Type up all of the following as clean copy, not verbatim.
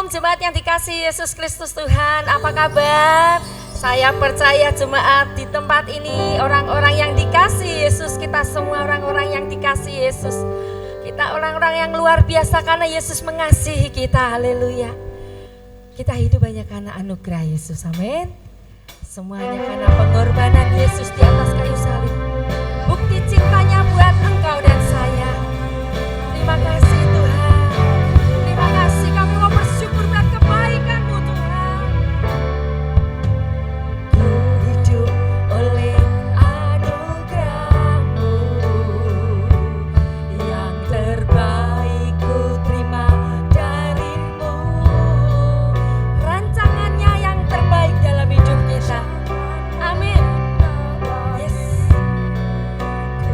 Shalom jemaat yang dikasihi Yesus Kristus Tuhan, apa kabar? Saya percaya jemaat di tempat ini orang-orang yang dikasihi Yesus, kita semua orang-orang yang dikasihi Yesus. Kita orang-orang yang luar biasa karena Yesus mengasihi kita, haleluya. Kita hidup hanya karena anugerah Yesus, amin. Semuanya karena pengorbanan Yesus di atas kayu salib. Bukti cintanya buat engkau dan saya. Terima kasih Tuhan. Terima kasih kami mau bersyukur buat kebaikan-Mu Tuhan. Ku hidup oleh anugerah-Mu, yang terbaik ku terima dari-Mu. Rancangannya yang terbaik dalam hidup kita. Amin. Yes. Ku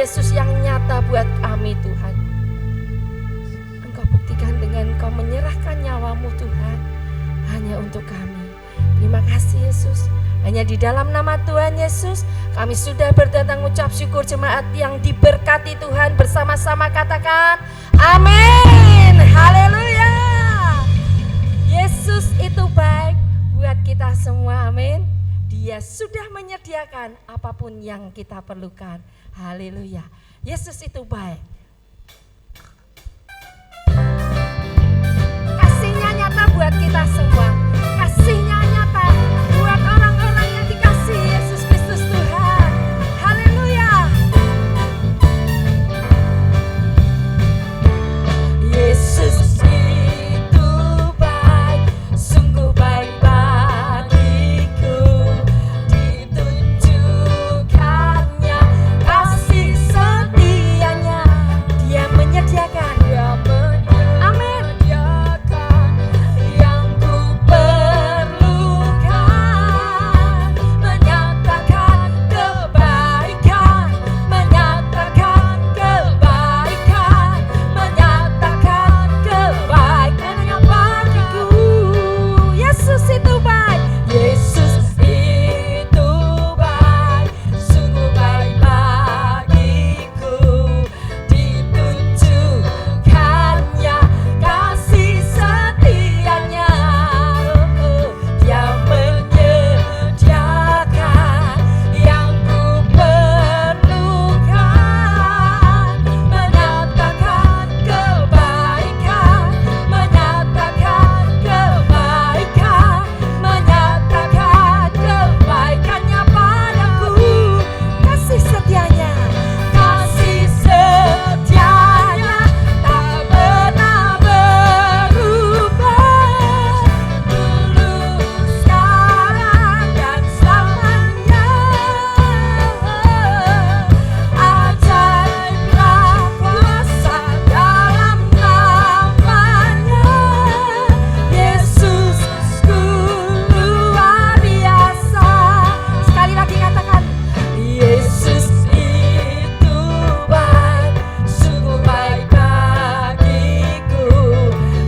Yesus yang nyata buat kami Tuhan. Engkau buktikan dengan Engkau menyerahkan nyawamu Tuhan hanya untuk kami. Terima kasih Yesus. Hanya di dalam nama Tuhan Yesus kami sudah berdatang ucap syukur. Jemaat yang diberkati Tuhan bersama-sama katakan amin. Haleluya. Yesus itu baik buat kita semua, amin. Dia sudah menyediakan apapun yang kita perlukan. Haleluya. Yesus itu baik. Kasihnya nyata buat kita semua. Kasihnya nyata buat orang-orang yang dikasihi Yesus Kristus Tuhan. Haleluya. Yesus itu baik, sungguh baik bagiku. Ditunjukkannya kasih setianya. Dia menyediakan, amin, yang ku perlukan. Menyatakan kebaikan, menyatakan kebaikan, menyatakan kebaikannya bagiku. Yesus itu baik, Yesus itu baik, sungguh baik bagiku. Ditunjukkannya kasih setianya. Dia menyediakan yang ku perlukan. Menyatakan kebaikan, menyatakan kebaikan, menyatakan kebaikannya padaku. Kasih setianya, kasih setianya tak pernah berubah. Dulu, sekarang dan selamanya. Ajaiblah kuasa dalam namanya. Yesusku luar biasa. Sekali lagi katakan, Yesus itu baik, sungguh baik bagiku.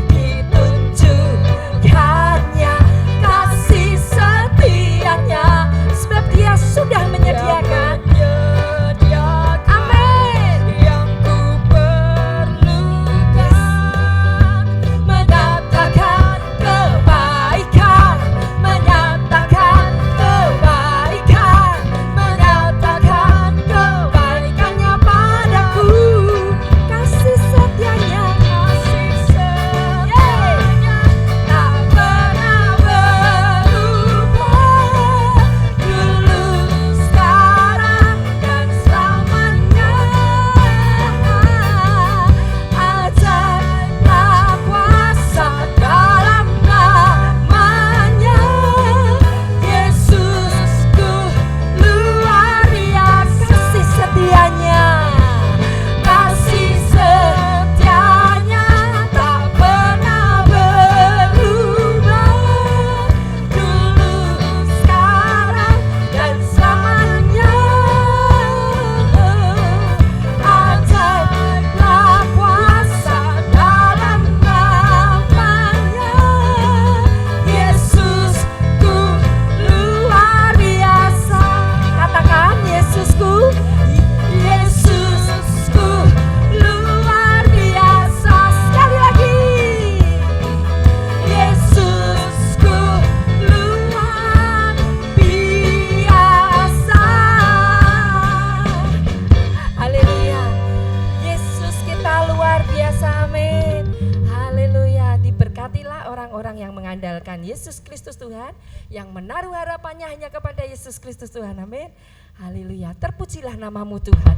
Ditunjukkannya kasih setianya, sebab Dia sudah menyediakan, amin, yang ku perlukan. Menyatakan kebaikan, menyatakan kebaikan, menyatakan kebaikannya padaku. Kasih setianya, kasih setianya tak pernah berubah. Dulu, sekarang dan selamanya. Ajaiblah kuasa dalam namanya. Yesusku luar biasa. Kasih setianya, kasih setianya tak pernah berubah. Dulu, sekarang dan selamanya. Ajaiblah kuasa dalam namanya. Yesusku luar biasa. Katakan Yesusku, Yesusku luar biasa. Sekali lagi, Yesusku luar biasa. Haleluya. Yesus kita luar biasa, amin. Haleluya. Diberkatilah orang-orang yang mengandalkan Yesus Kristus Tuhan, yang menaruh harapannya hanya kepada Yesus Kristus Tuhan, amin. Haleluya. Terpujilah namamu Tuhan.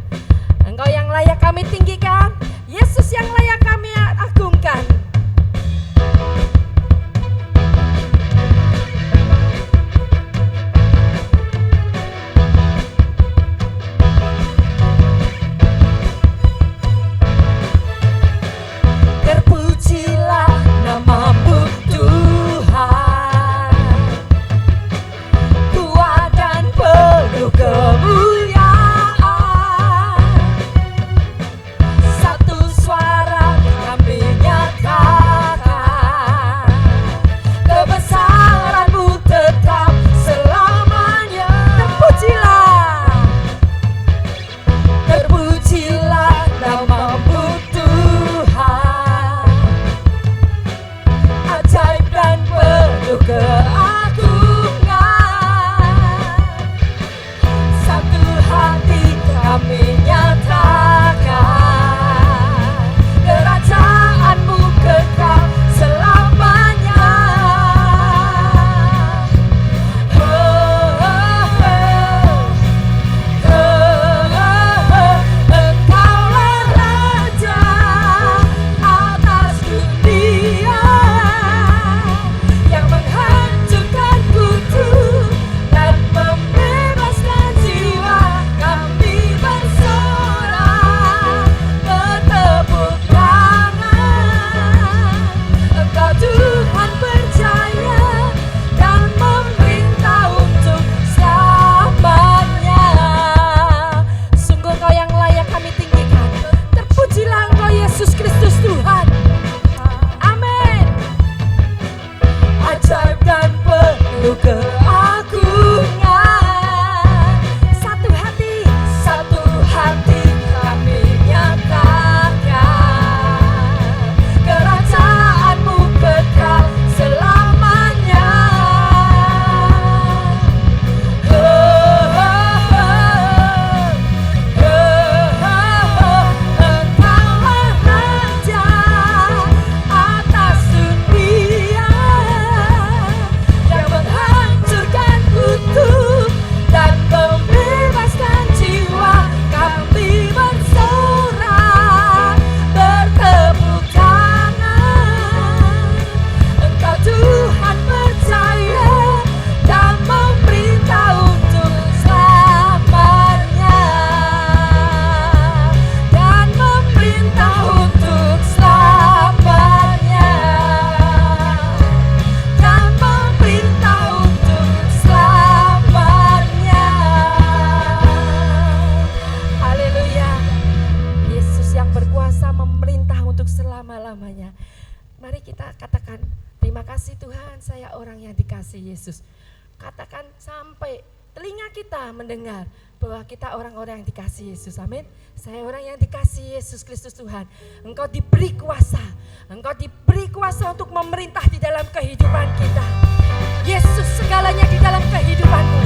Engkau yang layak kami tinggikan, Yesus yang layak kami agungkan. Terpujilah namamu Tuhan, kuat dan penuh kemuliaan. kita orang yang dikasihi Yesus. Katakan sampai telinga kita mendengar bahwa kita orang-orang yang dikasihi Yesus. Amin. Saya orang yang dikasihi Yesus Kristus Tuhan. Engkau diberi kuasa. Engkau diberi kuasa untuk memerintah di dalam kehidupan kita. Yesus segalanya di dalam kehidupanmu.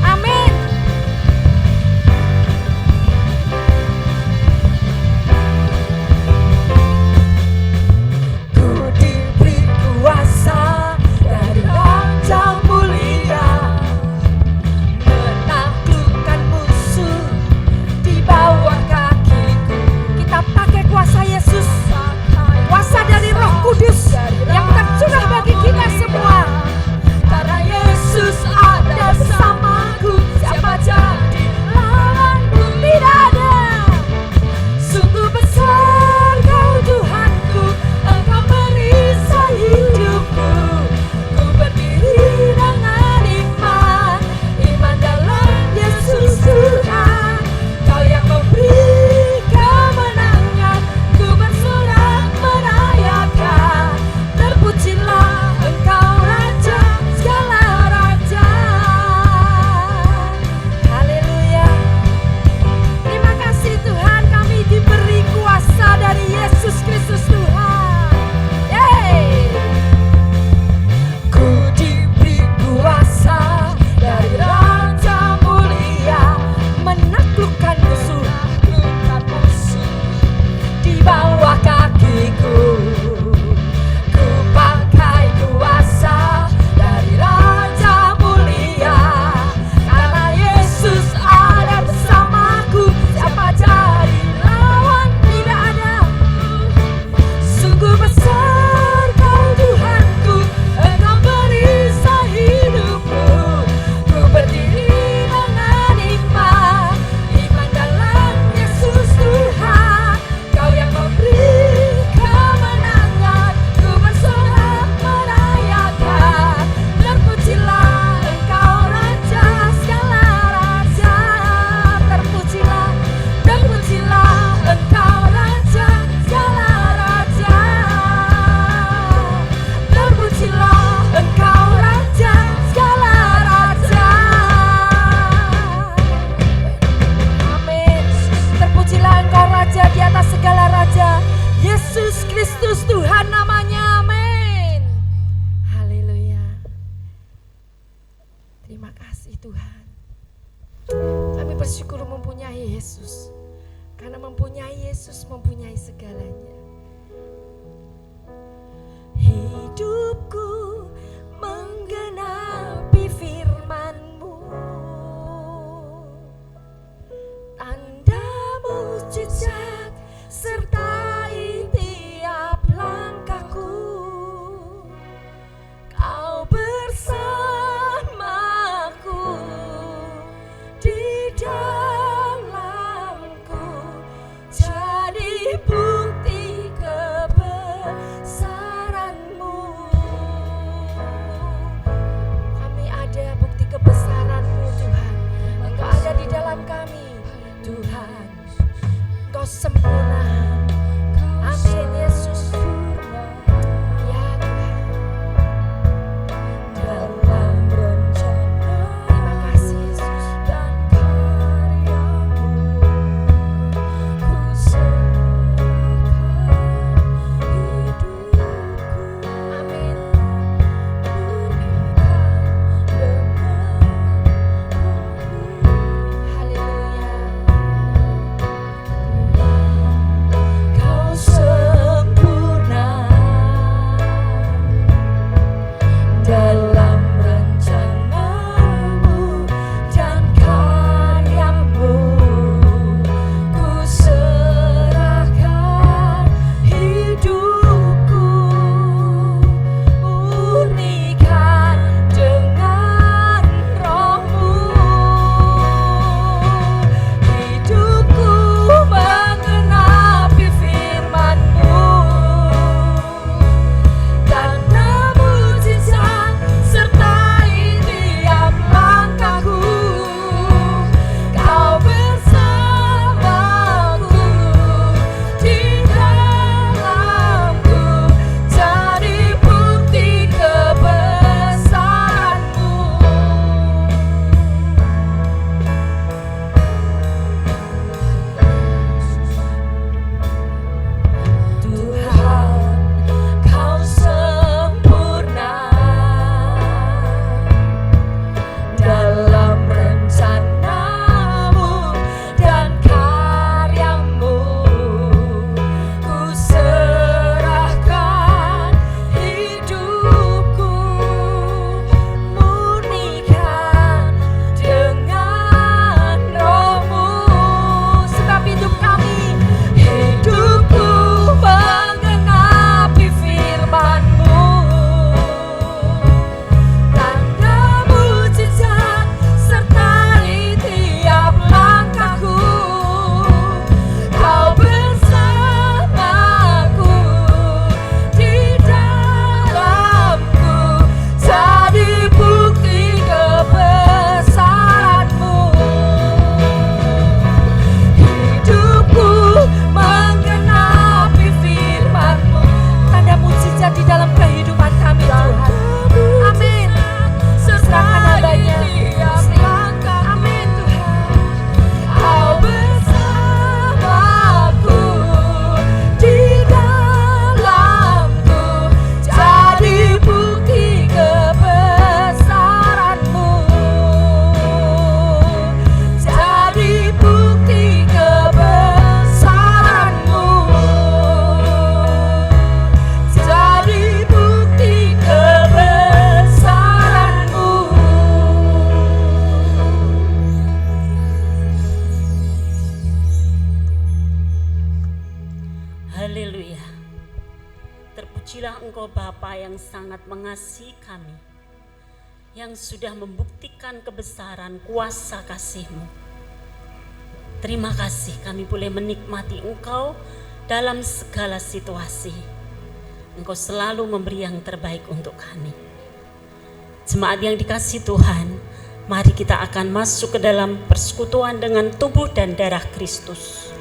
Amin. Ku diberi kuasa dari Raja Mulia, menaklukkan musuh di bawah kakiku. Kita pakai kuasa Yesus, kuasa dari Roh Kudus yang tercurah bagi kita semua. Karena Yesus ada bersamaku, siapa jadi lawanku? Tidak ada. Sungguh besar Kau Tuhanku, Engkau merisai hidupku. Ku berdiri dengan iman, iman dalam Yesus Tuhan. Kau yang memberi kemenangan, ku bersorak merayakan. Terpujilah Engkau Raja segala raja. Haleluya. Terima kasih Tuhan, kami diberi kuasa dari Yesus Kristus Tuhan. Yeay. Ku diberi kuasa dari Raja Mulia, menaklukkan musuh di bawah kakiku. Ku pakai kuasa dari Raja Mulia, karena Yesus ada bersamaku, siapa jadi lawan? Tidak ada. Sungguh besar Kau Tuhanku, Engkau merisai hidupku. Ku berdiri dengan iman, iman dalam Yesus Tuhan. Kau yang memberi kemenangan, ku bersorak merayakan. Terpujilah Engkau Raja segala raja. Terpujilah, terpujilah Engkau Raja segala raja. Terpujilah Engkau Raja segala raja. Amin. Terpujilah Engkau Raja di atas segala raja. Yesus Kristus Tuhan namanya. Amin. Haleluya. Terima kasih Tuhan. Kami bersyukur mempunyai Yesus. Karena mempunyai Yesus mempunyai segalanya. Hidupku menggenapi firman-Mu. Tanda mujizat sertai tiap langkahku. Kau bersamaku di dalamku, jadi bukti kebesaran-Mu. Kami ada bukti kebesaran-Mu Tuhan. Engkau ada di dalam kami Tuhan. Engkau sempurna. Amin Yesus. Ya Tuhan. Dalam rencana. Terima kasih Yesus. Dan karya-Mu, ku serahkan hidupku. Amin. Haleluya. terpujilah Engkau Bapa yang sangat mengasihi kami, yang sudah membuktikan kebesaran kuasa kasih-Mu. Terima kasih kami boleh menikmati Engkau dalam segala situasi. Engkau selalu memberi yang terbaik untuk kami. Jemaat yang dikasihi Tuhan, mari kita akan masuk ke dalam persekutuan dengan tubuh dan darah Kristus.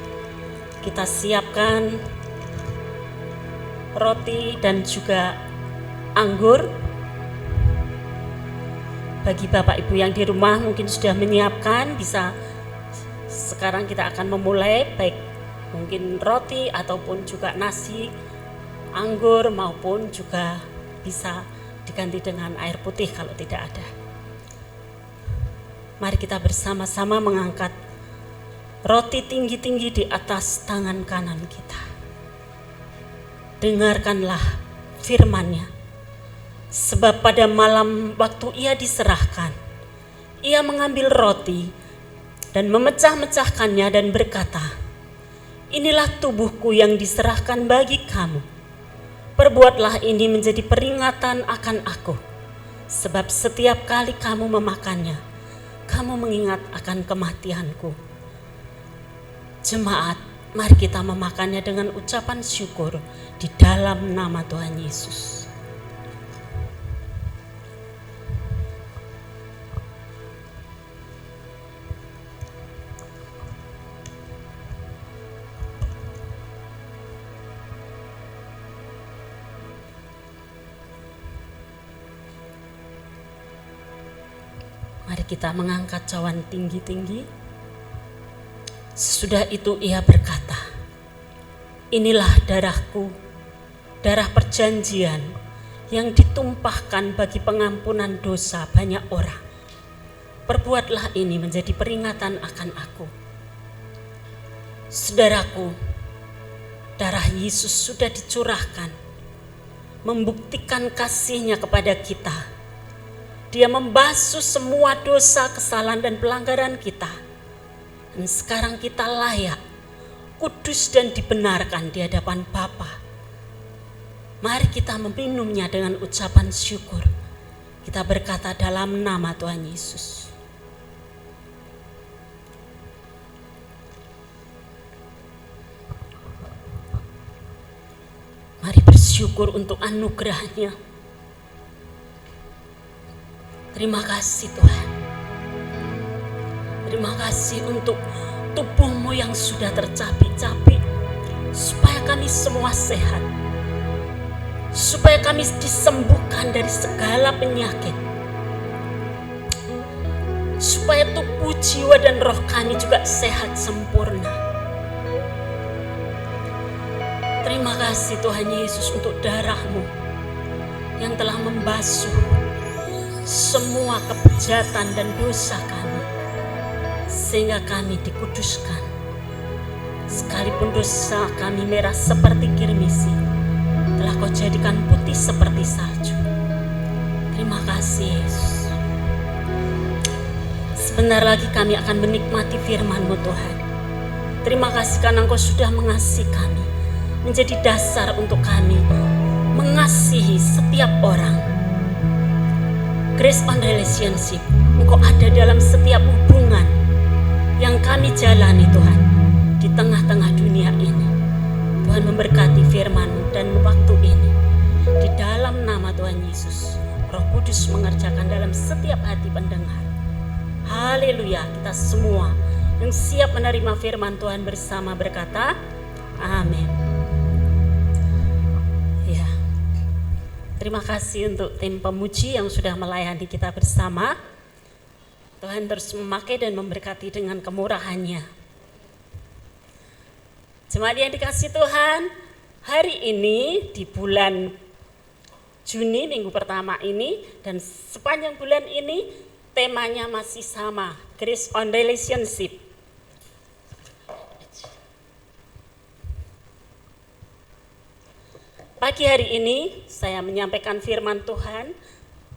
Kita siapkan roti dan juga anggur. Bagi Bapak Ibu yang di rumah mungkin sudah menyiapkan, bisa sekarang kita akan memulai, baik mungkin roti ataupun juga nasi, anggur, maupun juga bisa diganti dengan air putih kalau tidak ada. Mari kita bersama-sama mengangkat roti tinggi-tinggi di atas tangan kanan kita. Dengarkanlah firman-Nya. Sebab pada malam waktu Ia diserahkan, Ia mengambil roti dan memecah-mecahkannya dan berkata, "Inilah tubuhku yang diserahkan bagi kamu. Perbuatlah ini menjadi peringatan akan aku. Sebab setiap kali kamu memakannya, kamu mengingat akan kematianku." Jemaat, mari kita memakannya dengan ucapan syukur di dalam nama Tuhan Yesus. Mari kita mengangkat cawan tinggi-tinggi. Sesudah itu Ia berkata, "Inilah darahku, darah perjanjian yang ditumpahkan bagi pengampunan dosa banyak orang. Perbuatlah ini menjadi peringatan akan aku." Saudaraku, darah Yesus sudah dicurahkan, membuktikan kasih-Nya kepada kita. Dia membasuh semua dosa, kesalahan dan pelanggaran kita. Dan sekarang kita layak, kudus dan dibenarkan di hadapan Bapa. Mari kita meminumnya dengan ucapan syukur. Kita berkata dalam nama Tuhan Yesus. Mari bersyukur untuk anugerah-Nya. Terima kasih Tuhan. Terima kasih untuk tubuh-Mu yang sudah tercapik-capik, supaya kami semua sehat, supaya kami disembuhkan dari segala penyakit, supaya tubuh, jiwa, dan roh kami juga sehat sempurna. Terima kasih Tuhan Yesus untuk darah-Mu yang telah membasuh semua kebejatan dan dosa kami, sehingga kami dikuduskan. Sekalipun dosa kami merah seperti kirmisi, telah Kau jadikan putih seperti salju. Terima kasih Yesus. Sebentar lagi kami akan menikmati firman-Mu Tuhan. Terima kasih karena Engkau sudah mengasihi kami, menjadi dasar untuk kami mengasihi setiap orang. Grace on Relationship, Engkau ada dalam setiap hubungan yang kami jalani Tuhan, di tengah-tengah dunia ini. Tuhan memberkati firman-Mu dan waktu ini. Di dalam nama Tuhan Yesus, Roh Kudus mengerjakan dalam setiap hati pendengar. Haleluya, kita semua yang siap menerima firman Tuhan bersama berkata, amin. Ya, terima kasih untuk tim pemuji yang sudah melayani kita bersama. Tuhan terus memakai dan memberkati dengan kemurahan-Nya. Jemaat yang dikasihi Tuhan, hari ini di bulan Juni, minggu pertama ini, dan sepanjang bulan ini temanya masih sama, Grace on Relationship. Pagi hari ini saya menyampaikan firman Tuhan,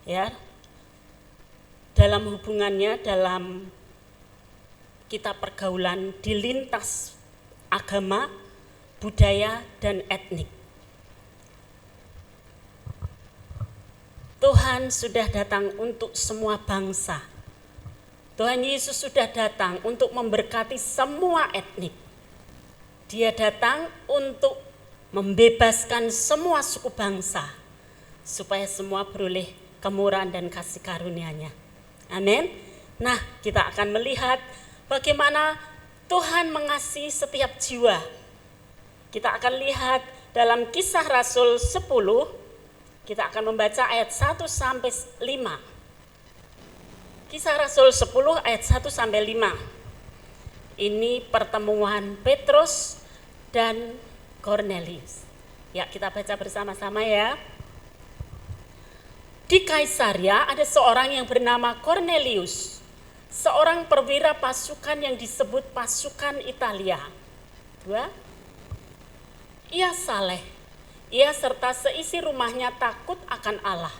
ya, dalam hubungannya dalam kitab pergaulan di lintas agama, budaya, dan etnik. Tuhan sudah datang untuk semua bangsa. Tuhan Yesus sudah datang untuk memberkati semua etnik. Dia datang untuk membebaskan semua suku bangsa, supaya semua beroleh kemurahan dan kasih karunia-Nya. Amin. Nah, kita akan melihat bagaimana Tuhan mengasihi setiap jiwa. Kita akan lihat dalam Kisah Rasul 10, kita akan membaca ayat 1 sampai 5. Kisah Rasul 10 ayat 1 sampai 5. Ini pertemuan Petrus dan Kornelius. Ya, kita baca bersama-sama ya. Di Kaisaria ada seorang yang bernama Kornelius, seorang perwira pasukan yang disebut pasukan Italia. 2. Ia saleh, ia serta seisi rumahnya takut akan Allah,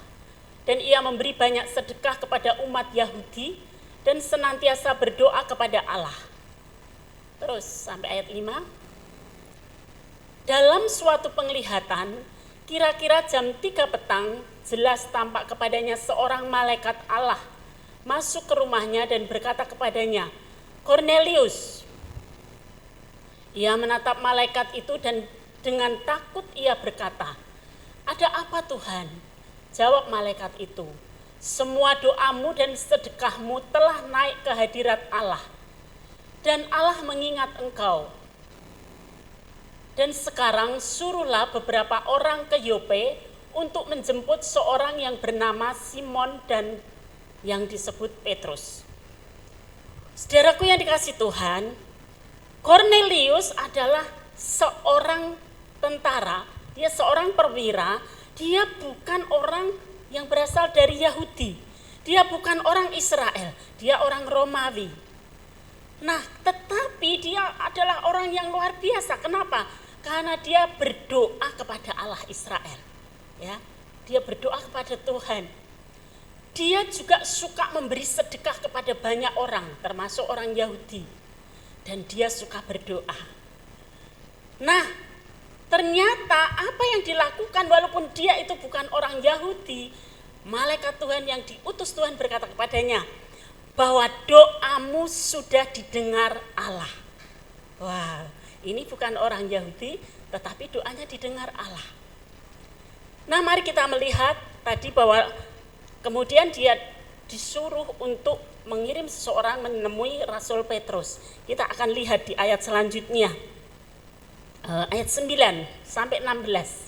dan ia memberi banyak sedekah kepada umat Yahudi dan senantiasa berdoa kepada Allah. Terus sampai ayat 5. Dalam suatu penglihatan, kira-kira jam 3 petang, jelas tampak kepadanya seorang malaikat Allah masuk ke rumahnya dan berkata kepadanya, "Kornelius." Ia menatap malaikat itu dan dengan takut ia berkata, "Ada apa Tuhan?" Jawab malaikat itu, "Semua doamu dan sedekahmu telah naik ke hadirat Allah, dan Allah mengingat engkau. Dan sekarang suruhlah beberapa orang ke Yope untuk menjemput seorang yang bernama Simon dan yang disebut Petrus." Saudaraku yang dikasihi Tuhan, Kornelius adalah seorang tentara, dia seorang perwira, dia bukan orang yang berasal dari Yahudi, dia bukan orang Israel, dia orang Romawi. Nah, tetapi dia adalah orang yang luar biasa. Kenapa? Karena dia berdoa kepada Allah Israel. Ya, dia berdoa kepada Tuhan. Dia juga suka memberi sedekah kepada banyak orang, termasuk orang Yahudi. Dan dia suka berdoa. Nah, ternyata apa yang dilakukan walaupun dia itu bukan orang Yahudi, malaikat Tuhan yang diutus Tuhan berkata kepadanya bahwa doamu sudah didengar Allah. Wow, ini bukan orang Yahudi, tetapi doanya didengar Allah. Nah, mari kita melihat tadi bahwa kemudian dia disuruh untuk mengirim seseorang menemui Rasul Petrus. Kita akan lihat di ayat selanjutnya, ayat 9 sampai 16.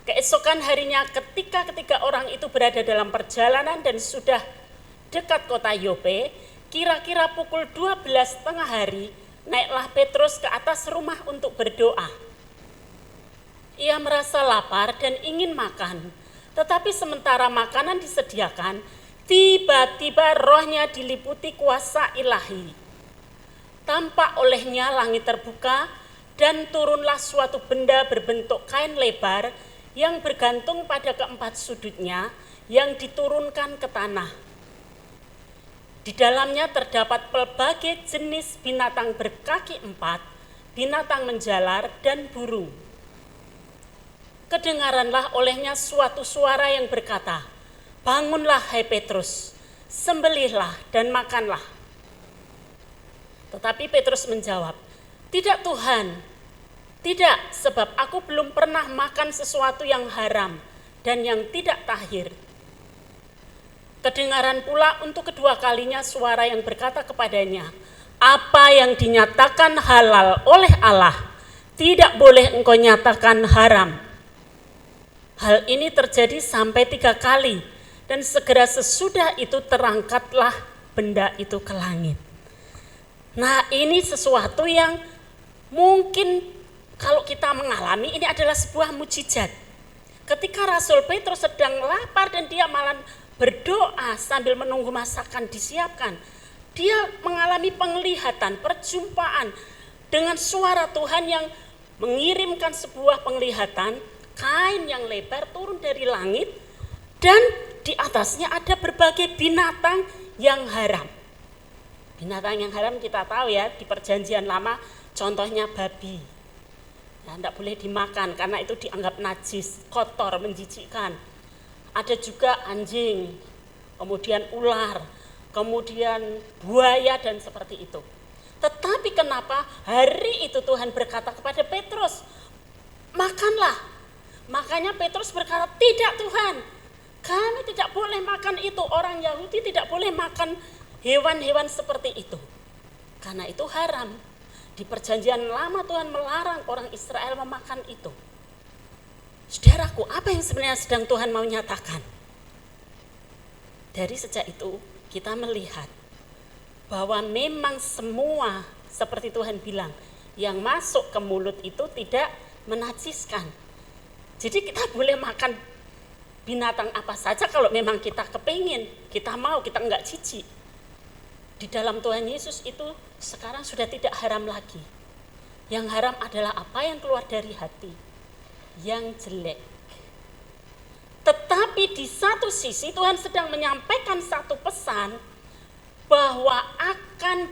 Keesokan harinya ketika ketiga orang itu berada dalam perjalanan dan sudah dekat kota Yope, kira-kira pukul 12 tengah hari, naiklah Petrus ke atas rumah untuk berdoa. Ia merasa lapar dan ingin makan, tetapi sementara makanan disediakan, tiba-tiba rohnya diliputi kuasa ilahi. Tampak olehnya langit terbuka dan turunlah suatu benda berbentuk kain lebar yang bergantung pada keempat sudutnya yang diturunkan ke tanah. Di dalamnya terdapat pelbagai jenis binatang berkaki 4, binatang menjalar dan burung. Kedengaranlah olehnya suatu suara yang berkata, "Bangunlah hai Petrus, sembelihlah dan makanlah." Tetapi Petrus menjawab, "Tidak Tuhan, tidak, sebab aku belum pernah makan sesuatu yang haram dan yang tidak tahir." Kedengaran pula untuk kedua kalinya suara yang berkata kepadanya, "Apa yang dinyatakan halal oleh Allah, tidak boleh engkau nyatakan haram." Hal ini terjadi sampai 3 kali, dan segera sesudah itu terangkatlah benda itu ke langit. Nah, ini sesuatu yang mungkin kalau kita mengalami, ini adalah sebuah mukjizat. Ketika Rasul Petrus sedang lapar dan dia malah berdoa sambil menunggu masakan disiapkan, dia mengalami penglihatan, perjumpaan dengan suara Tuhan yang mengirimkan sebuah penglihatan, kain yang lebar turun dari langit, dan di atasnya ada berbagai binatang yang haram. Binatang yang haram kita tahu ya, di perjanjian lama contohnya babi. Ya, tidak boleh dimakan karena itu dianggap najis, kotor, menjijikkan. Ada juga anjing, kemudian ular, kemudian buaya dan seperti itu. Tetapi kenapa hari itu Tuhan berkata kepada Petrus, makanlah. Makanya Petrus berkata, tidak Tuhan, kami tidak boleh makan itu. Orang Yahudi tidak boleh makan hewan-hewan seperti itu. Karena itu haram. Di perjanjian lama Tuhan melarang orang Israel memakan itu. Saudaraku, apa yang sebenarnya sedang Tuhan mau nyatakan? Dari sejak itu kita melihat bahwa memang semua seperti Tuhan bilang, yang masuk ke mulut itu tidak menajiskan. Jadi kita boleh makan binatang apa saja kalau memang kita kepingin, kita mau, kita enggak jijik. Di dalam Tuhan Yesus itu sekarang sudah tidak haram lagi. Yang haram adalah apa yang keluar dari hati, yang jelek. Tetapi di satu sisi Tuhan sedang menyampaikan satu pesan bahwa akan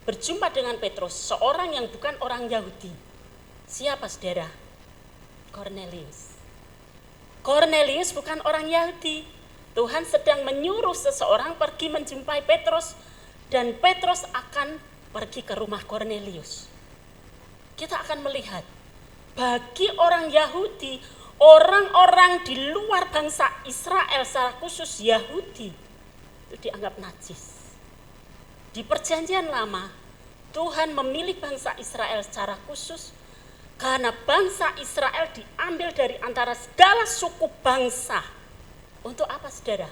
berjumpa dengan Petrus, seorang yang bukan orang Yahudi. Siapa saudara? Kornelius. Kornelius bukan orang Yahudi. Tuhan sedang menyuruh seseorang pergi menjumpai Petrus dan Petrus akan pergi ke rumah Kornelius. Kita akan melihat bagi orang Yahudi, orang-orang di luar bangsa Israel secara khusus Yahudi itu dianggap najis. Di perjanjian lama Tuhan memilih bangsa Israel secara khusus karena bangsa Israel diambil dari antara segala suku bangsa. Untuk apa saudara?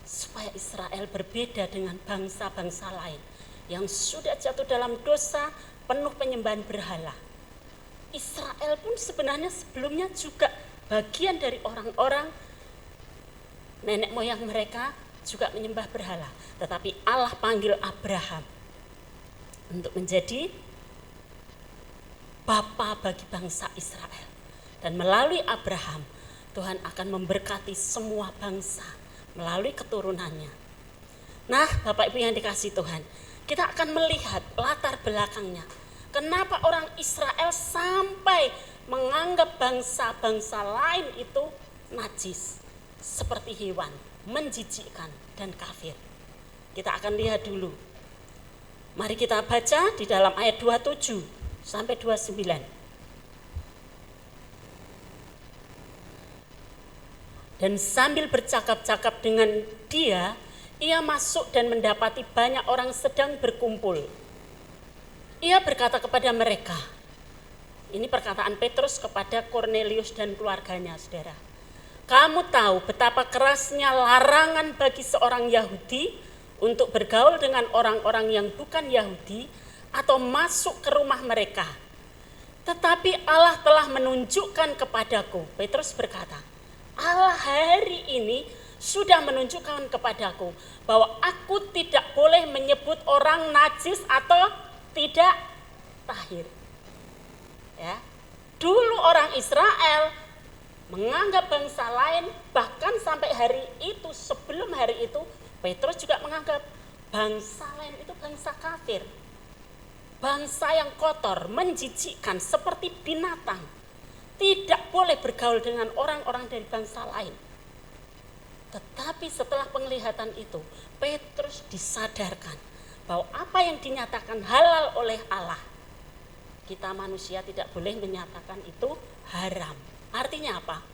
Supaya Israel berbeda dengan bangsa-bangsa lain yang sudah jatuh dalam dosa penuh penyembahan berhala. Israel pun sebenarnya sebelumnya juga bagian dari orang-orang nenek moyang mereka juga menyembah berhala. Tetapi Allah panggil Abraham untuk menjadi bapa bagi bangsa Israel. Dan melalui Abraham Tuhan akan memberkati semua bangsa melalui keturunannya. Nah, Bapak Ibu yang dikasihi Tuhan, kita akan melihat latar belakangnya. Kenapa orang Israel sampai menganggap bangsa-bangsa lain itu najis, seperti hewan, menjijikkan dan kafir. Kita akan lihat dulu. Mari kita baca di dalam ayat 27 sampai 29. Dan sambil bercakap-cakap dengan dia, ia masuk dan mendapati banyak orang sedang berkumpul. Ia berkata kepada mereka, ini perkataan Petrus kepada Kornelius dan keluarganya, saudara. Kamu tahu betapa kerasnya larangan bagi seorang Yahudi untuk bergaul dengan orang-orang yang bukan Yahudi atau masuk ke rumah mereka. Tetapi Allah telah menunjukkan kepadaku, Petrus berkata, Allah hari ini sudah menunjukkan kepadaku bahwa aku tidak boleh menyebut orang najis atau tidak tahir. Ya. Dulu orang Israel menganggap bangsa lain, bahkan sampai hari itu, sebelum hari itu, Petrus juga menganggap bangsa lain itu bangsa kafir. Bangsa yang kotor, menjijikkan seperti binatang. Tidak boleh bergaul dengan orang-orang dari bangsa lain. Tetapi setelah penglihatan itu, Petrus disadarkan bahwa apa yang dinyatakan halal oleh Allah, kita manusia tidak boleh menyatakan itu haram. Artinya apa?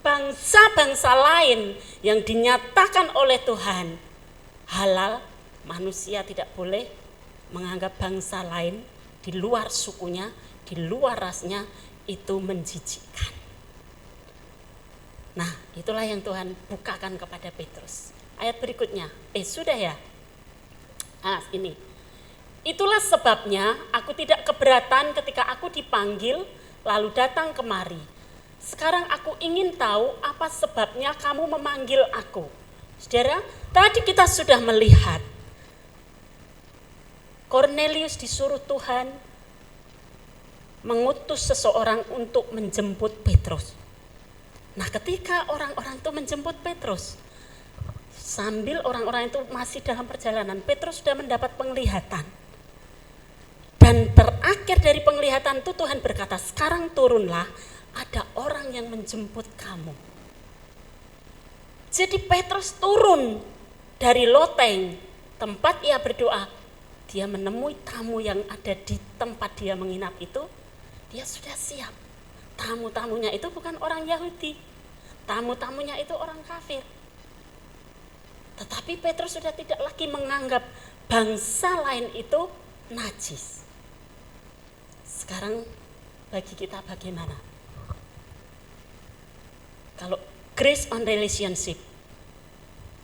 Bangsa-bangsa lain yang dinyatakan oleh Tuhan halal, manusia tidak boleh menganggap bangsa lain di luar sukunya, di luar rasnya, itu menjijikkan. Nah, itulah yang Tuhan bukakan kepada Petrus. Ayat berikutnya, sudah ya? Ini. Itulah sebabnya aku tidak keberatan ketika aku dipanggil lalu datang kemari. Sekarang aku ingin tahu apa sebabnya kamu memanggil aku. Saudara, tadi kita sudah melihat Kornelius disuruh Tuhan mengutus seseorang untuk menjemput Petrus. Nah, ketika orang-orang itu menjemput Petrus, sambil orang-orang itu masih dalam perjalanan, Petrus sudah mendapat penglihatan. Dan terakhir dari penglihatan itu Tuhan berkata, sekarang turunlah, ada orang yang menjemput kamu. Jadi Petrus turun dari loteng tempat ia berdoa. Dia menemui tamu yang ada di tempat dia menginap itu. Dia sudah siap. Tamu-tamunya itu bukan orang Yahudi. Tamu-tamunya itu orang kafir. Tetapi Petrus sudah tidak lagi menganggap bangsa lain itu najis. Sekarang bagi kita bagaimana? Kalau grace on relationship,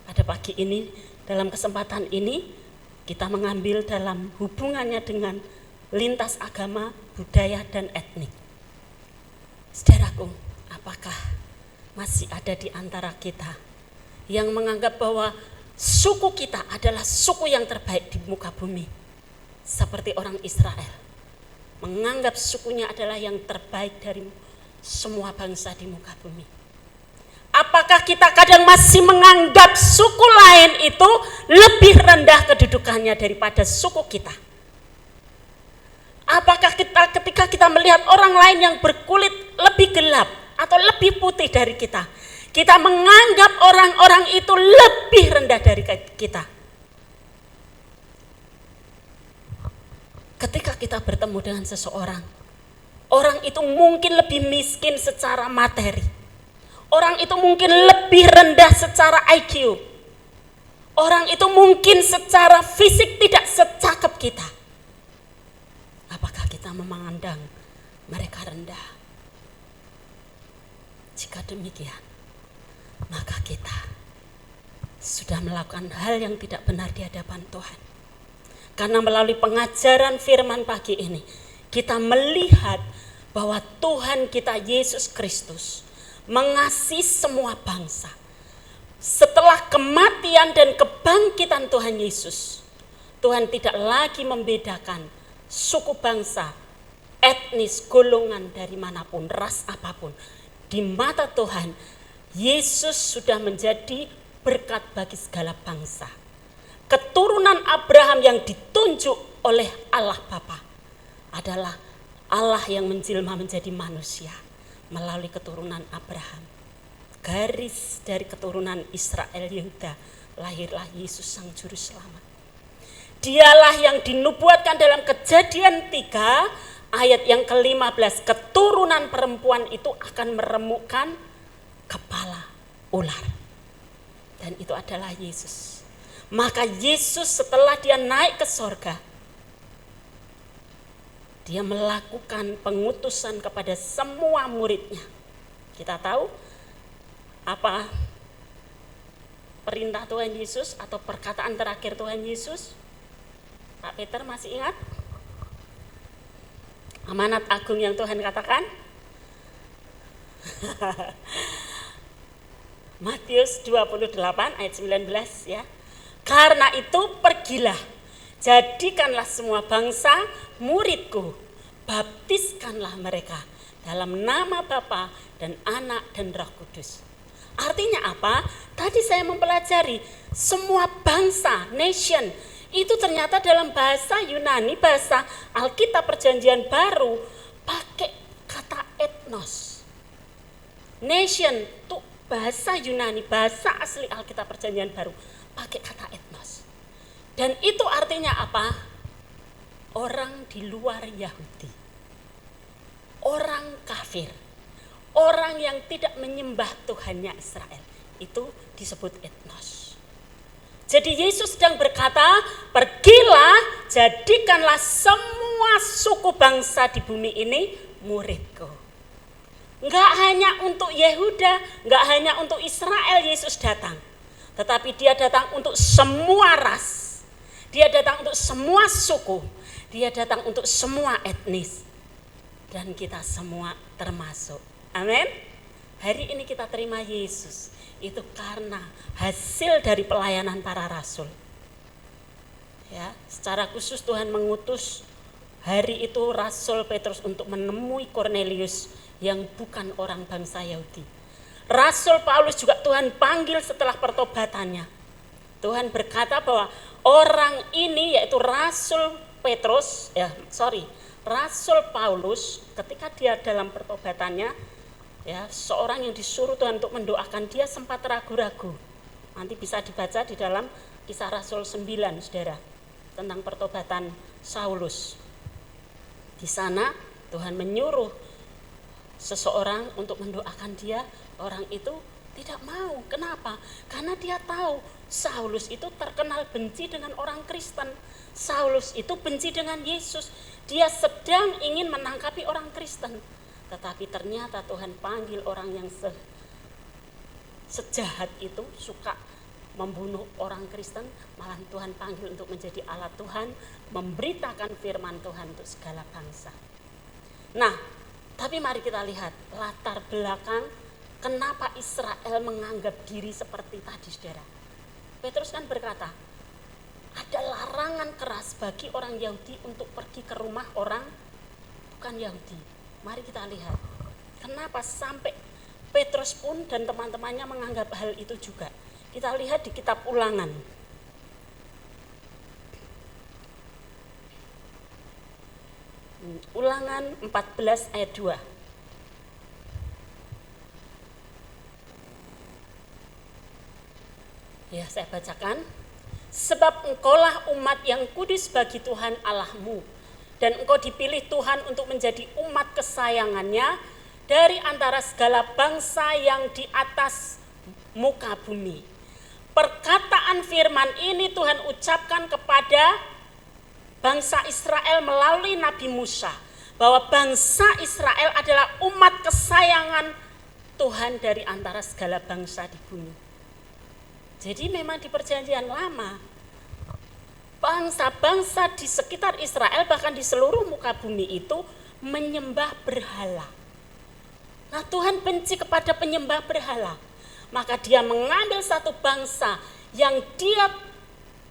pada pagi ini, dalam kesempatan ini, kita mengambil dalam hubungannya dengan lintas agama, budaya, dan etnik. Saudaraku, apakah masih ada di antara kita yang menganggap bahwa suku kita adalah suku yang terbaik di muka bumi? Seperti orang Israel, menganggap sukunya adalah yang terbaik dari semua bangsa di muka bumi. Apakah kita kadang masih menganggap suku lain itu lebih rendah kedudukannya daripada suku kita? Apakah kita ketika kita melihat orang lain yang berkulit lebih gelap atau lebih putih dari kita, kita menganggap orang-orang itu lebih rendah dari kita? Ketika kita bertemu dengan seseorang, orang itu mungkin lebih miskin secara materi. Orang itu mungkin lebih rendah secara IQ. Orang itu mungkin secara fisik tidak secakep kita. Apakah kita memandang mereka rendah? Jika demikian, maka kita sudah melakukan hal yang tidak benar di hadapan Tuhan. Karena melalui pengajaran firman pagi ini, kita melihat bahwa Tuhan kita Yesus Kristus mengasihi semua bangsa. Setelah kematian dan kebangkitan Tuhan Yesus, Tuhan tidak lagi membedakan suku bangsa, etnis, golongan dari manapun, ras apapun. Di mata Tuhan, Yesus sudah menjadi berkat bagi segala bangsa. Keturunan Abraham yang ditunjuk oleh Allah Bapa adalah Allah yang menjelma menjadi manusia melalui keturunan Abraham. Garis dari keturunan Israel Yehuda, lahirlah Yesus Sang Juru Selamat. Dialah yang dinubuatkan dalam Kejadian 3 ayat yang ke-15, keturunan perempuan itu akan meremukkan kepala ular. Dan itu adalah Yesus. Maka Yesus setelah dia naik ke sorga, dia melakukan pengutusan kepada semua muridnya. Kita tahu apa perintah Tuhan Yesus atau perkataan terakhir Tuhan Yesus? Pak Peter masih ingat? Amanat agung yang Tuhan katakan? Matius 28 ayat 19 ya. Karena itu pergilah, jadikanlah semua bangsa muridku, baptiskanlah mereka dalam nama Bapa dan Anak dan Roh Kudus. Artinya apa? Tadi saya mempelajari semua bangsa, nation, itu ternyata dalam bahasa Yunani, bahasa Alkitab Perjanjian Baru, pakai kata etnos. Nation itu bahasa Yunani, bahasa asli Alkitab Perjanjian Baru, pakai kata etnos. Dan itu artinya apa? Orang di luar Yahudi, orang kafir, orang yang tidak menyembah Tuhannya Israel, itu disebut etnos. Jadi Yesus sedang berkata, pergilah, jadikanlah semua suku bangsa di bumi ini muridku. Enggak hanya untuk Yehuda, enggak hanya untuk Israel Yesus datang, tetapi dia datang untuk semua ras, dia datang untuk semua suku, dia datang untuk semua etnis, dan kita semua termasuk. Amin. Hari ini kita terima Yesus, itu karena hasil dari pelayanan para rasul. Ya, secara khusus Tuhan mengutus hari itu Rasul Petrus untuk menemui Kornelius yang bukan orang bangsa Yahudi. Rasul Paulus juga Tuhan panggil setelah pertobatannya. Tuhan berkata bahwa orang ini yaitu Rasul Rasul Paulus ketika dia dalam pertobatannya, ya, seorang yang disuruh Tuhan untuk mendoakan, dia sempat ragu-ragu. Nanti bisa dibaca di dalam Kisah Rasul 9, saudara, tentang pertobatan Saulus. Di sana Tuhan menyuruh seseorang untuk mendoakan dia, orang itu tidak mau. Kenapa? Karena dia tahu Saulus itu terkenal benci dengan orang Kristen. Saulus itu benci dengan Yesus. Dia sedang ingin menangkapi orang Kristen. Tetapi ternyata Tuhan panggil orang yang sejahat itu, suka membunuh orang Kristen, malah Tuhan panggil untuk menjadi alat Tuhan, memberitakan firman Tuhan untuk segala bangsa. Nah, tapi mari kita lihat latar belakang kenapa Israel menganggap diri seperti tadi, saudara. Petrus kan berkata, ada larangan keras bagi orang Yahudi untuk pergi ke rumah orang bukan Yahudi. Mari kita lihat kenapa sampai Petrus pun dan teman-temannya menganggap hal itu juga. Kita lihat di kitab Ulangan. Ulangan 14 ayat 2. Ya, saya bacakan. Sebab engkaulah umat yang kudus bagi Tuhan Allahmu, dan engkau dipilih Tuhan untuk menjadi umat kesayangannya dari antara segala bangsa yang di atas muka bumi. Perkataan firman ini Tuhan ucapkan kepada bangsa Israel melalui Nabi Musa, bahwa bangsa Israel adalah umat kesayangan Tuhan dari antara segala bangsa di bumi. Jadi memang di perjanjian lama, bangsa-bangsa di sekitar Israel bahkan di seluruh muka bumi itu menyembah berhala. Nah, Tuhan benci kepada penyembah berhala. Maka dia mengambil satu bangsa yang dia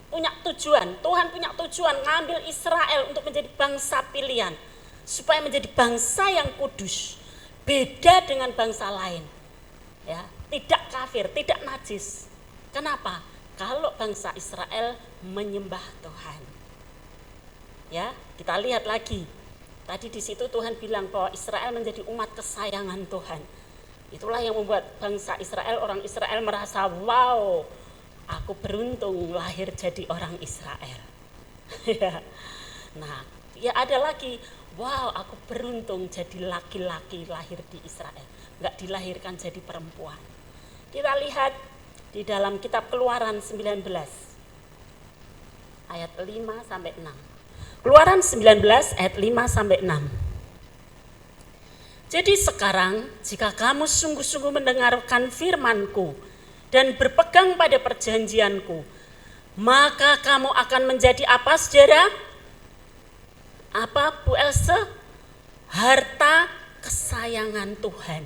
punya tujuan, Tuhan punya tujuan ngambil Israel untuk menjadi bangsa pilihan, supaya menjadi bangsa yang kudus, beda dengan bangsa lain, ya, tidak kafir, tidak najis. Kenapa? Kalau bangsa Israel menyembah Tuhan. Ya, kita lihat lagi. Tadi di situ Tuhan bilang bahwa Israel menjadi umat kesayangan Tuhan. Itulah yang membuat bangsa Israel, orang Israel merasa, wow, aku beruntung lahir jadi orang Israel. Nah, ya ada lagi, wow, aku beruntung jadi laki-laki lahir di Israel, nggak dilahirkan jadi perempuan. Kita lihat di dalam kitab Keluaran 19 ayat 5 sampai 6. Keluaran 19 ayat 5 sampai 6. Jadi sekarang jika kamu sungguh-sungguh mendengarkan firman-Ku dan berpegang pada perjanjian-Ku, maka kamu akan menjadi apa, saudara? Apa, Bu Else? Harta kesayangan Tuhan.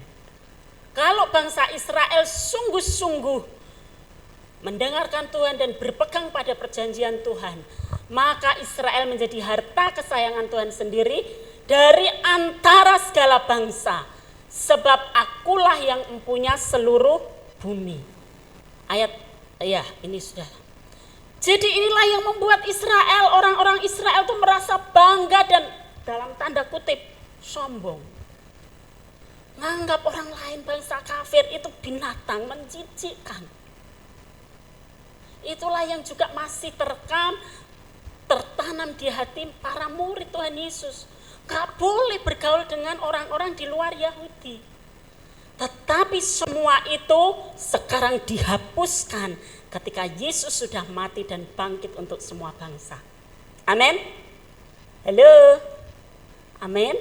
Kalau bangsa Israel sungguh-sungguh mendengarkan Tuhan dan berpegang pada perjanjian Tuhan, maka Israel menjadi harta kesayangan Tuhan sendiri dari antara segala bangsa, sebab akulah yang mempunyai seluruh bumi. Ayat, ya ini sudah. Jadi inilah yang membuat Israel, orang-orang Israel itu merasa bangga dan dalam tanda kutip sombong. Menganggap orang lain bangsa kafir itu binatang, menjijikkan. Itulah yang juga masih tertanam di hati para murid Tuhan Yesus. Gak boleh bergaul dengan orang-orang di luar Yahudi. Tetapi semua itu sekarang dihapuskan ketika Yesus sudah mati dan bangkit untuk semua bangsa. Amin. Halo. Amin.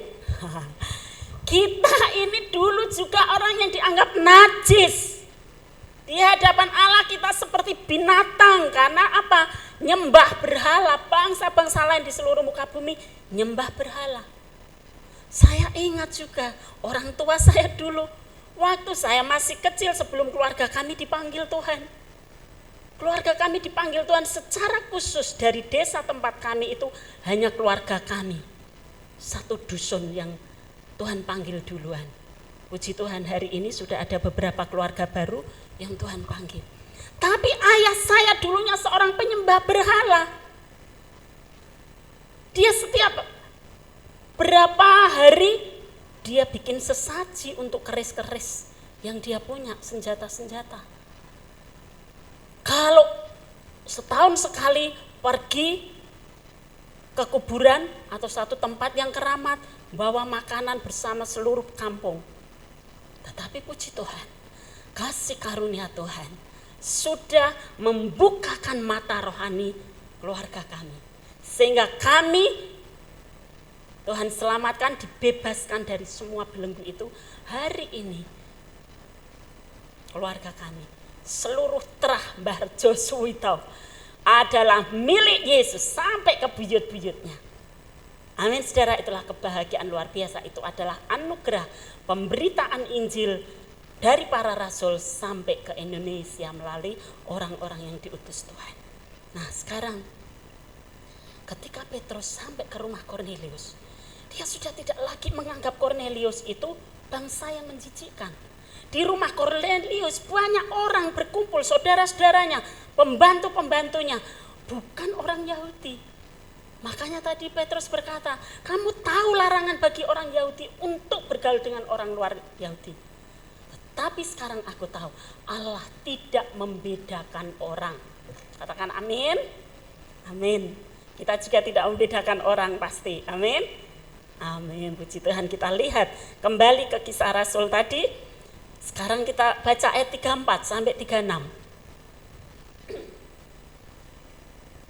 Kita ini dulu juga orang yang dianggap najis. Di hadapan Allah kita seperti binatang. Karena apa? Nyembah berhala. Bangsa-bangsa lain di seluruh muka bumi nyembah berhala. Saya ingat juga orang tua saya dulu, waktu saya masih kecil sebelum keluarga kami dipanggil Tuhan. Keluarga kami dipanggil Tuhan secara khusus dari desa tempat kami itu hanya keluarga kami. Satu dusun yang Tuhan panggil duluan. Puji Tuhan hari ini sudah ada beberapa keluarga baru yang Tuhan panggil. Tapi ayah saya dulunya seorang penyembah berhala. Dia setiap berapa hari dia bikin sesaji untuk keris-keris yang dia punya, senjata-senjata. Kalau setahun sekali pergi ke kuburan atau satu tempat yang keramat, bawa makanan bersama seluruh kampung. Tetapi puji Tuhan, kasih karunia Tuhan sudah membukakan mata rohani keluarga kami. Sehingga kami, Tuhan selamatkan, dibebaskan dari semua belenggu itu. Hari ini keluarga kami, seluruh terah Mbah Josuwito adalah milik Yesus sampai ke buyut-buyutnya. Amin saudara, itulah kebahagiaan luar biasa. Itu adalah anugerah pemberitaan Injil dari para rasul sampai ke Indonesia melalui orang-orang yang diutus Tuhan. Nah sekarang ketika Petrus sampai ke rumah Kornelius, dia sudah tidak lagi menganggap Kornelius itu bangsa yang menjijikkan. Di rumah Kornelius banyak orang berkumpul, saudara-saudaranya, pembantu-pembantunya, bukan orang Yahudi. Makanya tadi Petrus berkata, kamu tahu larangan bagi orang Yahudi untuk bergaul dengan orang luar Yahudi. Tetapi sekarang aku tahu, Allah tidak membedakan orang. Katakan amin. Amin. Kita juga tidak membedakan orang pasti. Amin. Amin. Puji Tuhan. Kita lihat kembali ke Kisah Rasul tadi. Sekarang kita baca ayat 34 sampai 36.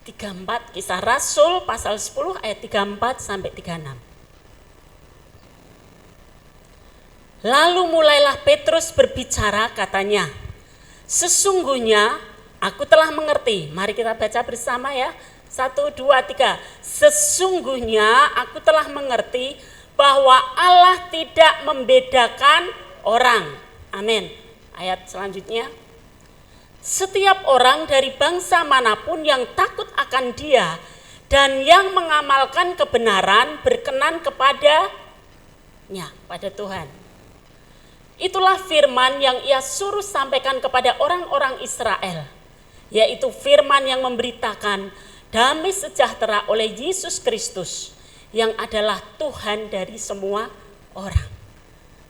34 Kisah Rasul pasal 10 ayat 34 sampai 36. Lalu mulailah Petrus berbicara, katanya, sesungguhnya aku telah mengerti. Mari kita baca bersama ya. 1, 2, 3. Sesungguhnya aku telah mengerti bahwa Allah tidak membedakan orang. Amin. Ayat selanjutnya. Setiap orang dari bangsa manapun yang takut akan Dia dan yang mengamalkan kebenaran berkenan kepadanya, pada Tuhan. Itulah firman yang Ia suruh sampaikan kepada orang-orang Israel, yaitu firman yang memberitakan damai sejahtera oleh Yesus Kristus yang adalah Tuhan dari semua orang.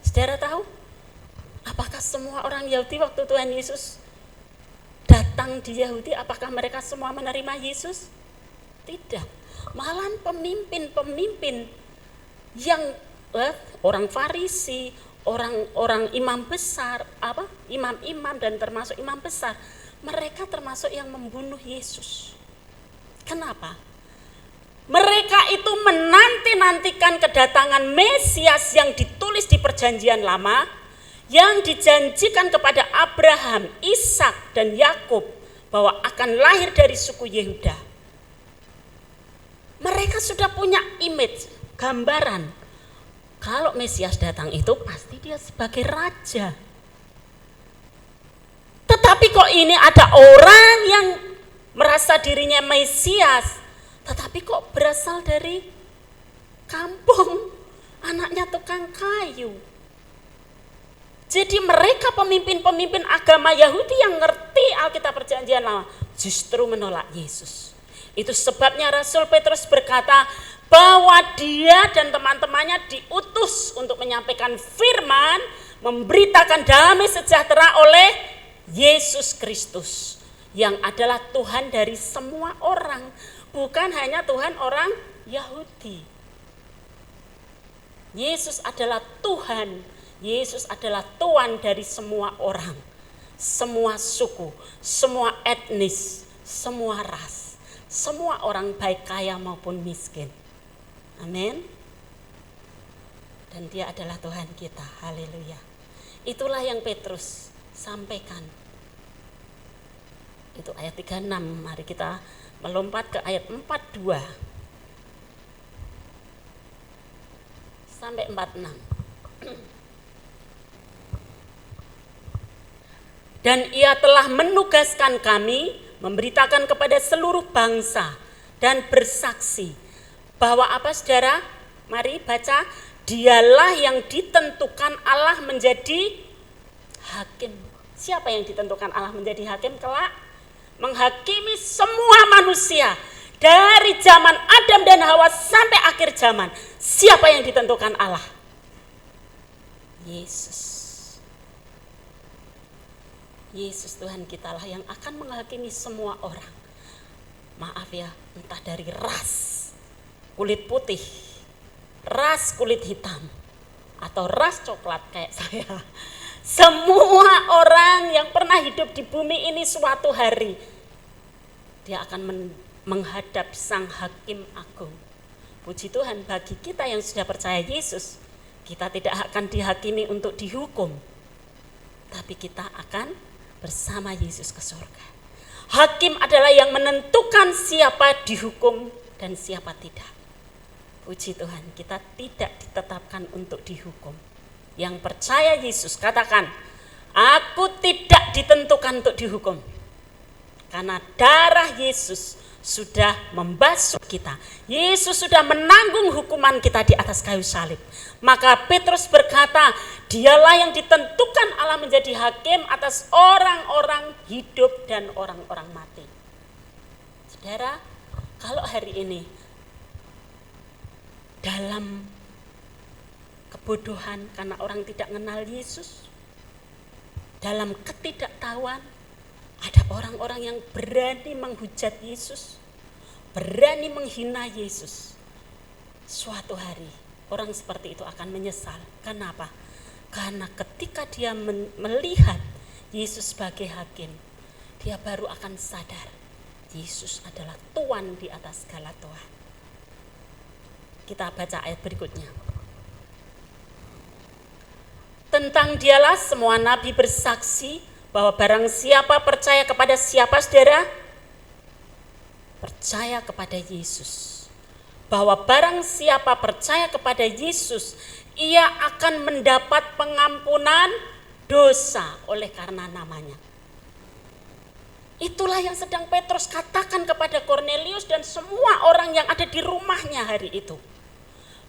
Saudara tahu, apakah semua orang Yahudi waktu Tuhan Yesus datang di Yahudi, apakah mereka semua menerima Yesus? Tidak. Malah pemimpin-pemimpin yang orang Farisi, orang-orang imam besar, imam-imam dan termasuk imam besar, mereka termasuk yang membunuh Yesus. Kenapa? Mereka itu menanti-nantikan kedatangan Mesias yang ditulis di Perjanjian Lama, yang dijanjikan kepada Abraham, Ishak dan Yakub bahwa akan lahir dari suku Yehuda. Mereka sudah punya image, gambaran. Kalau Mesias datang itu pasti dia sebagai raja. Tetapi kok ini ada orang yang merasa dirinya Mesias, tetapi kok berasal dari kampung, anaknya tukang kayu. Jadi mereka pemimpin-pemimpin agama Yahudi yang ngerti Alkitab Perjanjian Lama justru menolak Yesus. Itu sebabnya Rasul Petrus berkata bahwa dia dan teman-temannya diutus untuk menyampaikan firman, memberitakan damai sejahtera oleh Yesus Kristus yang adalah Tuhan dari semua orang, bukan hanya Tuhan orang Yahudi. Yesus adalah Tuhan. Yesus adalah Tuhan dari semua orang, semua suku, semua etnis, semua ras, semua orang baik kaya maupun miskin. Amin. Dan Dia adalah Tuhan kita. Haleluya. Itulah yang Petrus sampaikan. Itu ayat 36. Mari kita melompat ke ayat 42 sampai 46. Dan Ia telah menugaskan kami memberitakan kepada seluruh bangsa dan bersaksi bahwa apa saudara? Mari baca. Dialah yang ditentukan Allah menjadi hakim. Siapa yang ditentukan Allah menjadi hakim kelak? Menghakimi semua manusia dari zaman Adam dan Hawa sampai akhir zaman. Siapa yang ditentukan Allah? Yesus. Yesus Tuhan kita lah yang akan menghakimi semua orang. Maaf ya, entah dari ras kulit putih, ras kulit hitam, atau ras coklat kayak saya. Semua orang yang pernah hidup di bumi ini suatu hari dia akan menghadap Sang Hakim Agung. Puji Tuhan, bagi kita yang sudah percaya Yesus, kita tidak akan dihakimi untuk dihukum, tapi kita akan bersama Yesus ke surga. Hakim adalah yang menentukan siapa dihukum dan siapa tidak. Puji Tuhan, kita tidak ditetapkan untuk dihukum. Yang percaya Yesus katakan, aku tidak ditentukan untuk dihukum. Karena darah Yesus sudah membasuh kita. Yesus sudah menanggung hukuman kita di atas kayu salib. Maka Petrus berkata, dialah yang ditentukan Allah menjadi hakim atas orang-orang hidup dan orang-orang mati. Saudara, kalau hari ini dalam kebodohan karena orang tidak mengenal Yesus, dalam ketidaktahuan, ada orang-orang yang berani menghujat Yesus, berani menghina Yesus. Suatu hari orang seperti itu akan menyesal. Kenapa? Karena ketika dia melihat Yesus sebagai hakim, dia baru akan sadar Yesus adalah Tuhan di atas segala Tuhan. Kita baca ayat berikutnya. Tentang dialah semua nabi bersaksi bahwa barang siapa percaya kepada siapa, saudara? Percaya kepada Yesus. Bahwa barang siapa percaya kepada Yesus, ia akan mendapat pengampunan dosa oleh karena namanya. Itulah yang sedang Petrus katakan kepada Kornelius dan semua orang yang ada di rumahnya hari itu.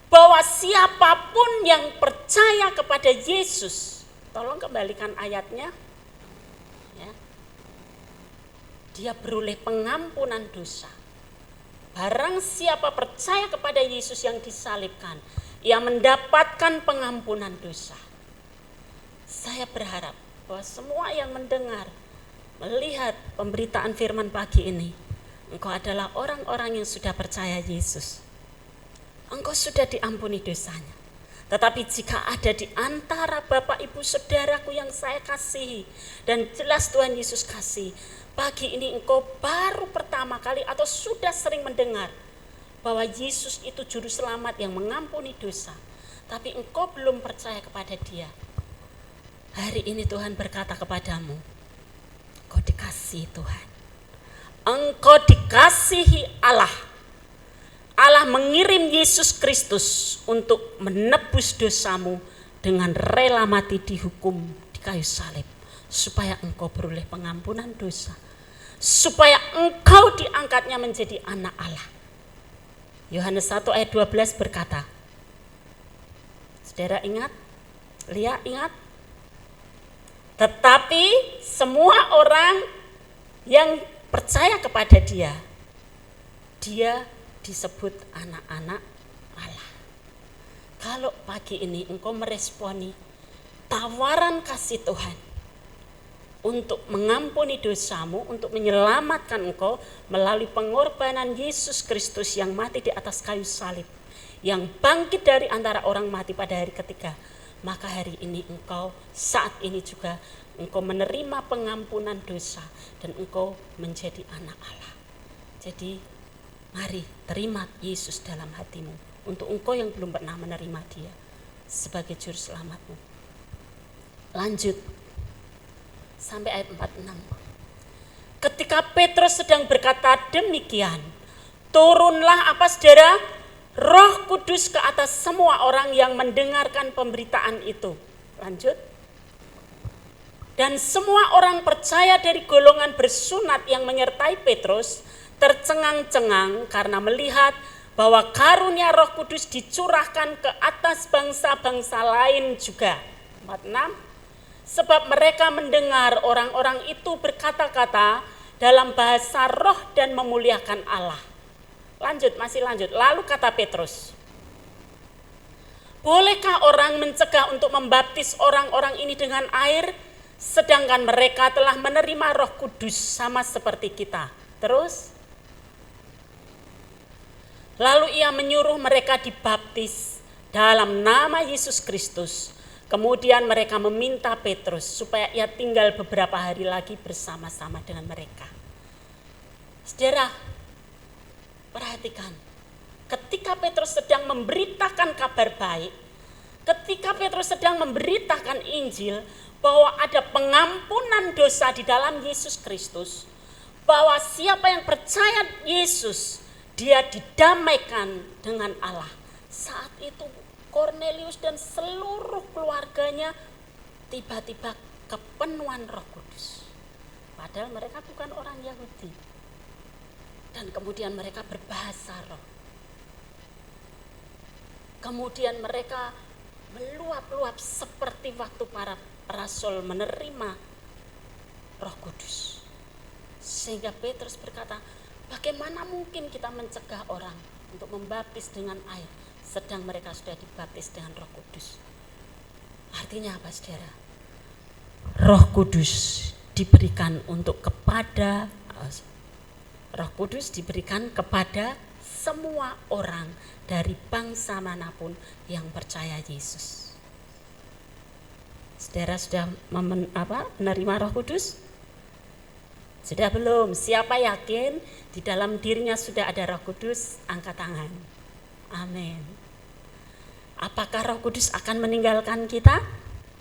Bahwa siapapun yang percaya kepada Yesus, tolong kembalikan ayatnya, ya, dia beroleh pengampunan dosa. Barang siapa percaya kepada Yesus yang disalibkan, ia mendapatkan pengampunan dosa. Saya berharap bahwa semua yang mendengar, melihat pemberitaan firman pagi ini, engkau adalah orang-orang yang sudah percaya Yesus. Engkau sudah diampuni dosanya. Tetapi jika ada di antara Bapak Ibu Saudaraku yang saya kasihi, dan jelas Tuhan Yesus kasih, pagi ini engkau baru pertama kali atau sudah sering mendengar bahwa Yesus itu juru selamat yang mengampuni dosa, tapi engkau belum percaya kepada Dia. Hari ini Tuhan berkata kepadamu, engkau dikasihi Tuhan. Engkau dikasihi Allah. Allah mengirim Yesus Kristus untuk menebus dosamu dengan rela mati dihukum di kayu salib, supaya engkau beroleh pengampunan dosa, supaya engkau diangkatnya menjadi anak Allah. Yohanes 1 ayat 12 berkata, saudara ingat? Lia ingat? Tetapi semua orang yang percaya kepada Dia, Dia disebut anak-anak Allah. Kalau pagi ini engkau meresponi tawaran kasih Tuhan untuk mengampuni dosamu, untuk menyelamatkan engkau melalui pengorbanan Yesus Kristus yang mati di atas kayu salib, yang bangkit dari antara orang mati pada hari ketiga, maka hari ini engkau, saat ini juga engkau menerima pengampunan dosa dan engkau menjadi anak Allah. Jadi mari terima Yesus dalam hatimu. Untuk engkau yang belum pernah menerima Dia sebagai juru selamatmu. Lanjut sampai ayat 46. Ketika Petrus sedang berkata demikian, turunlah apa saudara? Roh Kudus ke atas semua orang yang mendengarkan pemberitaan itu. Lanjut. Dan semua orang percaya dari golongan bersunat yang menyertai Petrus tercengang-cengang karena melihat bahwa karunia Roh Kudus dicurahkan ke atas bangsa-bangsa lain juga. 46. Sebab mereka mendengar orang-orang itu berkata-kata dalam bahasa roh dan memuliakan Allah. Lanjut, masih lanjut. Lalu kata Petrus, Bolehkah orang mencegah untuk membaptis orang-orang ini dengan air, sedangkan mereka telah menerima Roh Kudus sama seperti kita? Terus, lalu ia menyuruh mereka dibaptis dalam nama Yesus Kristus. Kemudian mereka meminta Petrus supaya ia tinggal beberapa hari lagi bersama-sama dengan mereka. Saudara, perhatikan. Ketika Petrus sedang memberitakan kabar baik, ketika Petrus sedang memberitakan Injil bahwa ada pengampunan dosa di dalam Yesus Kristus, bahwa siapa yang percaya Yesus, dia didamaikan dengan Allah. Saat itu Kornelius dan seluruh keluarganya tiba-tiba kepenuhan Roh Kudus. Padahal mereka bukan orang Yahudi. Dan kemudian mereka berbahasa roh. Kemudian mereka meluap-luap seperti waktu para rasul menerima Roh Kudus. Sehingga Petrus berkata, bagaimana mungkin kita mencegah orang untuk membaptis dengan air, sedang mereka sudah dibaptis dengan Roh Kudus? Artinya apa, saudara? Roh Kudus diberikan kepada semua orang dari bangsa manapun yang percaya Yesus. Saudara sudah menerima Roh Kudus? Sudah belum? Siapa yakin di dalam dirinya sudah ada Roh Kudus? Angkat tangan. Amin. Apakah Roh Kudus akan meninggalkan kita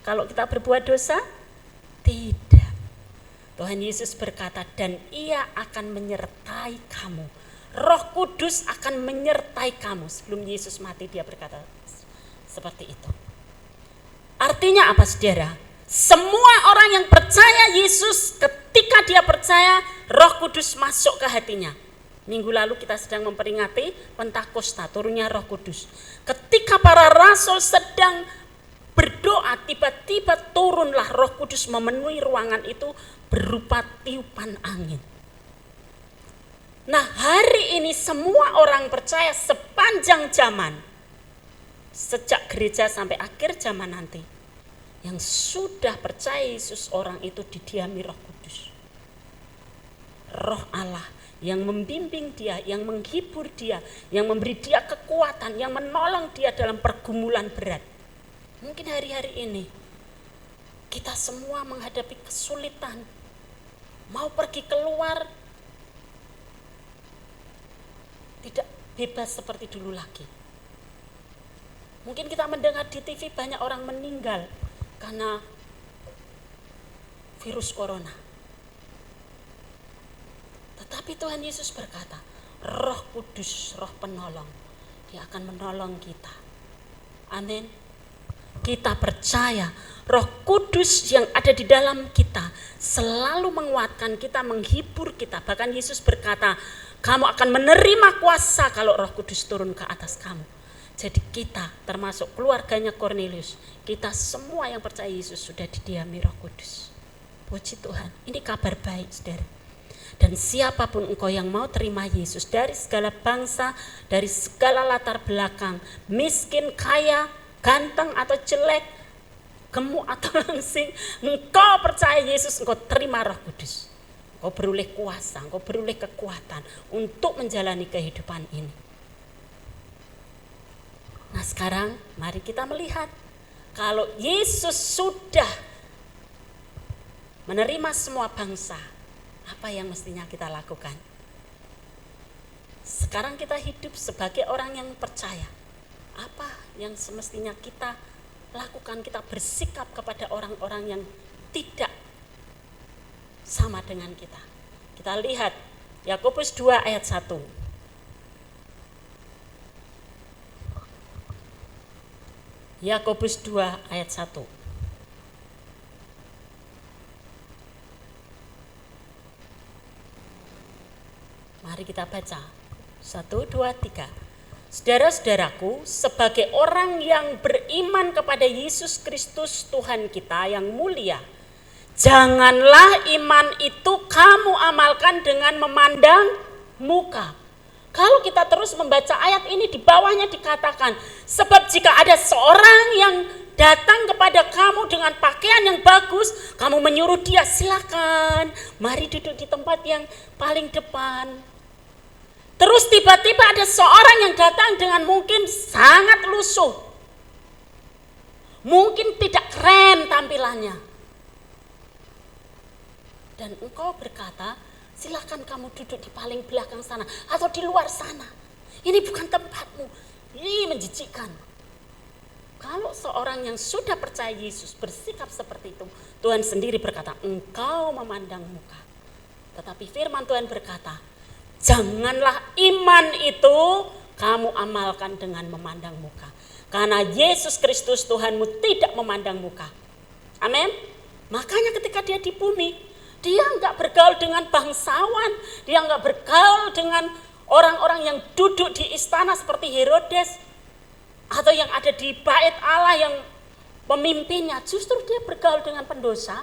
kalau kita berbuat dosa? Tidak. Tuhan Yesus berkata, dan ia akan menyertai kamu. Roh Kudus akan menyertai kamu. Sebelum Yesus mati dia berkata seperti itu. Artinya apa, saudara? Semua orang yang percaya Yesus, ketika dia percaya, Roh Kudus masuk ke hatinya. Minggu lalu kita sedang memperingati Pentakosta, turunnya Roh Kudus. Ketika para rasul sedang berdoa, tiba-tiba turunlah Roh Kudus memenuhi ruangan itu berupa tiupan angin. Nah, hari ini semua orang percaya sepanjang zaman, sejak gereja sampai akhir zaman nanti, yang sudah percaya Yesus, orang itu didiami Roh Kudus. Roh Allah yang membimbing dia, yang menghibur dia, yang memberi dia kekuatan, yang menolong dia dalam pergumulan berat. Mungkin hari-hari ini kita semua menghadapi kesulitan, mau pergi keluar tidak bebas seperti dulu lagi. Mungkin kita mendengar di TV banyak orang meninggal karena virus corona. Tetapi Tuhan Yesus berkata, Roh Kudus, Roh penolong, dia akan menolong kita. Amin. Kita percaya Roh Kudus yang ada di dalam kita selalu menguatkan kita, menghibur kita. Bahkan Yesus berkata, kamu akan menerima kuasa kalau Roh Kudus turun ke atas kamu. Jadi kita, termasuk keluarganya Kornelius, kita semua yang percaya Yesus sudah didiami Roh Kudus. Puji Tuhan, ini kabar baik, saudara. Dan siapapun engkau yang mau terima Yesus, dari segala bangsa, dari segala latar belakang, miskin, kaya, ganteng atau jelek, gemuk atau langsing, engkau percaya Yesus, engkau terima Roh Kudus. Engkau beroleh kuasa, engkau beroleh kekuatan untuk menjalani kehidupan ini. Nah, sekarang mari kita melihat, kalau Yesus sudah menerima semua bangsa, apa yang mestinya kita lakukan? Sekarang kita hidup sebagai orang yang percaya. Apa yang semestinya kita lakukan? Kita bersikap kepada orang-orang yang tidak sama dengan kita. Kita lihat Yakobus 2 ayat 1. Yakobus 2 ayat 1. Mari kita baca. 1, 2, 3. Saudara-saudaraku, sebagai orang yang beriman kepada Yesus Kristus Tuhan kita yang mulia, janganlah iman itu kamu amalkan dengan memandang muka. Kalau kita terus membaca ayat ini, di bawahnya dikatakan, sebab jika ada seorang yang datang kepada kamu dengan pakaian yang bagus, kamu menyuruh dia, silakan, mari duduk di tempat yang paling depan. Terus tiba-tiba ada seorang yang datang dengan mungkin sangat lusuh, mungkin tidak keren tampilannya, dan engkau berkata, silakan kamu duduk di paling belakang sana atau di luar sana. Ini bukan tempatmu. Ini menjijikkan. Kalau seorang yang sudah percaya Yesus bersikap seperti itu, Tuhan sendiri berkata, engkau memandang muka. Tetapi firman Tuhan berkata, janganlah iman itu kamu amalkan dengan memandang muka. Karena Yesus Kristus Tuhanmu tidak memandang muka. Amin. Makanya ketika dia di bumi, dia enggak bergaul dengan bangsawan, dia enggak bergaul dengan orang-orang yang duduk di istana seperti Herodes, atau yang ada di bait Allah yang pemimpinnya. Justru dia bergaul dengan pendosa,